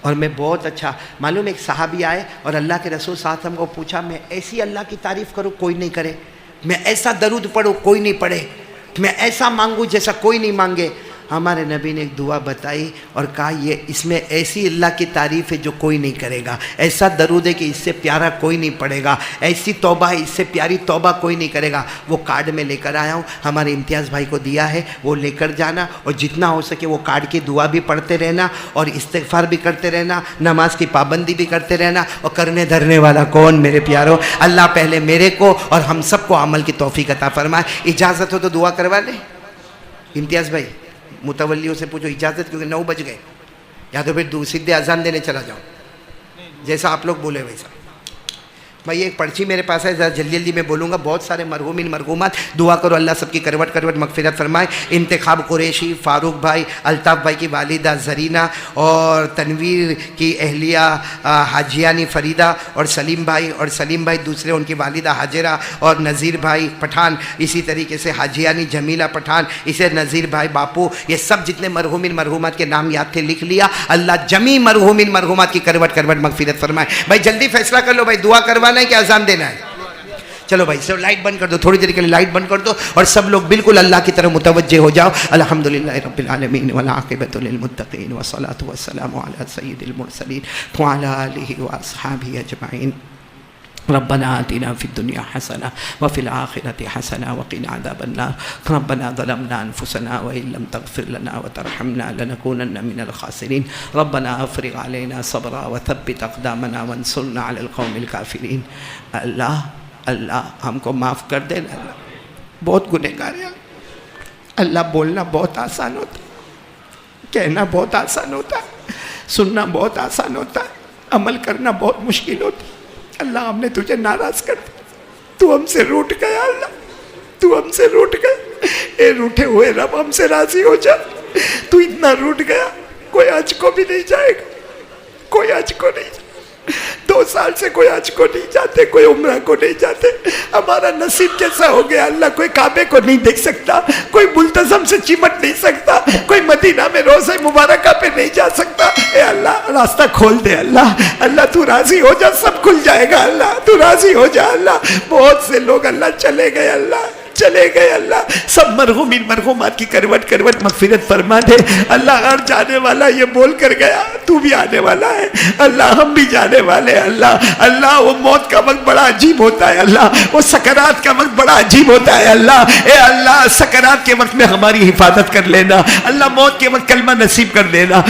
اور میں بہت اچھا معلوم, ایک صحابی آئے اور اللہ کے رسول صلی اللہ علیہ وسلم کو پوچھا میں ایسی اللہ کی تعریف کروں کوئی نہیں کرے, میں ایسا درود پڑھوں کوئی نہیں پڑھے, میں ایسا مانگوں جیسا کوئی نہیں مانگے. ہمارے نبی نے ایک دعا بتائی اور کہا یہ اس میں ایسی اللہ کی تعریف ہے جو کوئی نہیں کرے گا, ایسا درود ہے کہ اس سے پیارا کوئی نہیں پڑھے گا, ایسی توبہ ہے اس سے پیاری توبہ کوئی نہیں کرے گا. وہ کارڈ میں لے کر آیا ہوں, ہمارے امتیاز بھائی کو دیا ہے, وہ لے کر جانا اور جتنا ہو سکے وہ کارڈ کی دعا بھی پڑھتے رہنا اور استغفار بھی کرتے رہنا, نماز کی پابندی بھی کرتے رہنا. اور کرنے دھرنے والا کون میرے پیاروں؟ اللہ پہلے میرے کو اور ہم سب کو عمل کی توفیق عطا فرمائے. اجازت ہو تو دعا کروا لیں. امتیاز بھائی متولیوں سے پوچھو اجازت, کیونکہ 9 بج گئے, یا تو پھر سیدھے اذان دینے چلا جاؤ جیسا آپ لوگ بولے ویسا. بھائی ایک پرچی میرے پاس ہے, ذرا جلدی جلدی میں بولوں گا. بہت سارے مرحومین مرحومات دعا کرو اللہ سب کی کروٹ کروٹ مغفرت فرمائے. انتخاب قریشی, فاروق بھائی, الطاف بھائی کی والدہ زرینہ, اور تنویر کی اہلیہ حاجیانی فریدہ, اور سلیم بھائی دوسرے ان کی والدہ حاجرہ, اور نذیر بھائی پٹھان, اسی طریقے سے حاجیانی جمیلہ پٹھان, اسے نذیر بھائی باپو. یہ سب جتنے مرحومین مرحومات کے نام یاد تھے لکھ لیا. اللہ جمی مرحومین مرحومات کی کروٹ کروٹ مغفرت فرمائے. بھائی جلدی فیصلہ کر لو بھائی, دعا کروانا ہے کہ اذان دینا ہے؟ چلو بھائی سب لائٹ بند کر دو, تھوڑی دیر کے لیے لائٹ بند کر دو اور سب لوگ بالکل اللہ کی طرف متوجہ ہو جاؤ. الحمدللہ رب العالمین والعاقبۃ للمتقین والصلاۃ والسلام علی سید المرسلین وعلی آلہ واصحابہ اجمعین. ربنا آتنا فی الدنیا حسنہ وفی الآخرۃ حسنہ وقنا عذاب النار. ربنا ظلمنا انفسنا وإن لم تغفر لنا وترحمنا لنكونن من الخاسرین. ربنا افرغ علینا صبرا وثبت اقدامنا وانصرنا علی القوم الکافرین. اللہ ہم کو معاف کر دینا. اللہ بہت گنہگار ہیں. اللہ بولنا بہت آسان ہوتا ہے, کہنا بہت آسان ہوتا ہے, سننا بہت آسان ہوتا ہے, عمل کرنا بہت مشکل ہوتا ہے. اللہ ہم نے تجھے ناراض کر دیا, تو ہم سے روٹ گیا. اللہ تو ہم سے روٹ گیا. اے روٹے ہوئے رب ہم سے راضی ہو جا. تو اتنا روٹ گیا, کوئی حج کو بھی نہیں جائے گا, کوئی حج کو نہیں جائے. 2 سال سے کوئی حج کو نہیں جاتے, کوئی عمرہ کو نہیں جاتے. ہمارا نصیب کیسا ہو گیا اللہ, کوئی کعبے کو نہیں دیکھ سکتا, کوئی ملتزم سے چمٹ نہیں سکتا, کوئی مدینہ میں روضہ مبارکہ پہ نہیں جا سکتا. اے اللہ راستہ کھول دے. اللہ تو راضی ہو جا, سب کھل جائے گا. اللہ تو راضی ہو جا. اللہ بہت سے لوگ اللہ چلے گئے, اللہ چلے گئے. اللہ سب مرحومین مرحومات کی کروٹ کروٹ مغفرت فرما دے. اللہ ہر جانے والا یہ بول کر گیا تو بھی آنے والا ہے. اللہ ہم بھی جانے والے ہیں. اللہ وہ موت کا وقت بڑا عجیب ہوتا ہے. اللہ وہ سکرات کا وقت بڑا عجیب ہوتا ہے. اللہ اے اللہ سکرات کے وقت میں ہماری حفاظت کر لینا. اللہ موت کے وقت کلمہ نصیب کر دینا.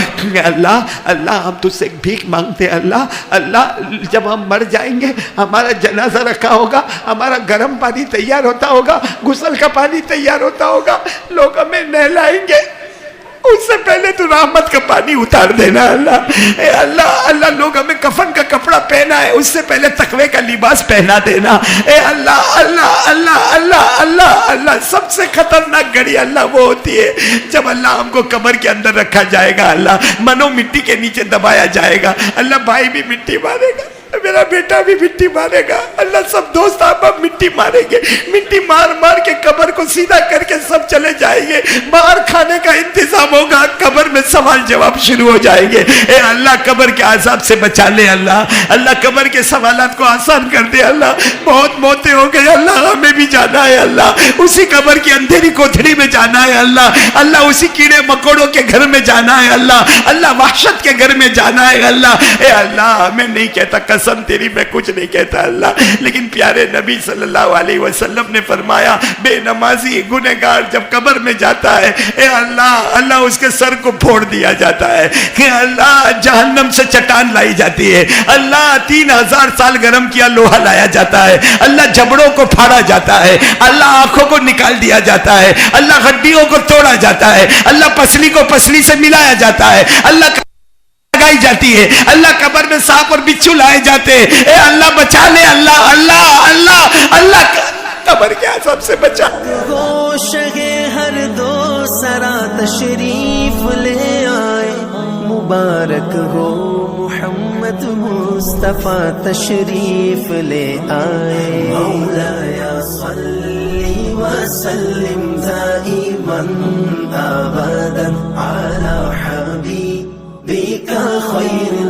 اللہ ہم تجھ سے ایک بھیک مانگتے. اللہ جب ہم مر جائیں گے, ہمارا جنازہ رکھا ہوگا, ہمارا گرم پانی تیار ہوتا ہوگا, غسل کا پانی تیار ہوتا ہوگا, لوگ ہمیں نہلائیں گے, اس سے پہلے تو رحمت کا پانی اتار دینا. اللہ لوگ ہمیں کفن کا کپڑا کپڑا پہنا ہے اس سے پہلے تقوی کا لباس پہنا دینا. اے اللہ اللہ اللہ اللہ اللہ اللہ. سب سے خطرناک گھڑی اللہ وہ ہوتی ہے جب اللہ ہم کو قبر کے اندر رکھا جائے گا. اللہ منو مٹی کے نیچے دبایا جائے گا. اللہ بھائی بھی مٹی مارے گا, میرا بیٹا بھی مٹی مارے گا. اللہ سب دوست آپ مٹی ماریں گے. مٹی مار مار کے قبر کو سیدھا کر کے سب چلے جائیں گے. باہر کھانے کا انتظام ہوگا, قبر میں سوال جواب شروع ہو جائیں گے. اے اللہ قبر کے عذاب سے بچا لے. اللہ اللہ قبر کے سوالات کو آسان کر دے. اللہ بہت موتیں ہو گئی, اللہ ہمیں بھی جانا ہے. اللہ اسی قبر کی اندھیری کوٹھری میں جانا ہے. اللہ اللہ اسی کیڑے مکوڑوں کے گھر میں جانا ہے. اللہ اللہ وحشت کے گھر میں جانا ہے. اللہ اے اللہ میں نہیں کہتا, قسم تیری میں کچھ نہیں کہتا اللہ, لیکن پیارے نبی صلی اللہ علیہ وسلم نے فرمایا بے نمازی گنہگار جب قبر میں جاتا ہے, اے اللہ اللہ اس کے سر کو پھوڑ دیا جاتا ہے. کہ اللہ جہنم سے چٹان لائی جاتی ہے. اللہ 3000 سال گرم کیا لوہا لایا جاتا ہے. اللہ جبڑوں کو پھاڑا جاتا ہے. اللہ آنکھوں کو نکال دیا جاتا ہے. اللہ ہڈیوں کو توڑا جاتا ہے. اللہ پسلی کو پسلی سے ملایا جاتا ہے. اللہ لگائی جاتی ہے. اللہ قبر میں سانپ اور بچھو لائے جاتے ہیں. اے اللہ بچا لے. اللہ اللہ اللہ اللہ قبر کے عذاب سے بچا. گوشہ ہر دو سرا تشریف لے آئے, مبارک ہو محمد مصطفیٰ تشریف لے آئے. مولایا صلی وسلم دائما ابدا علی حبیبک خیر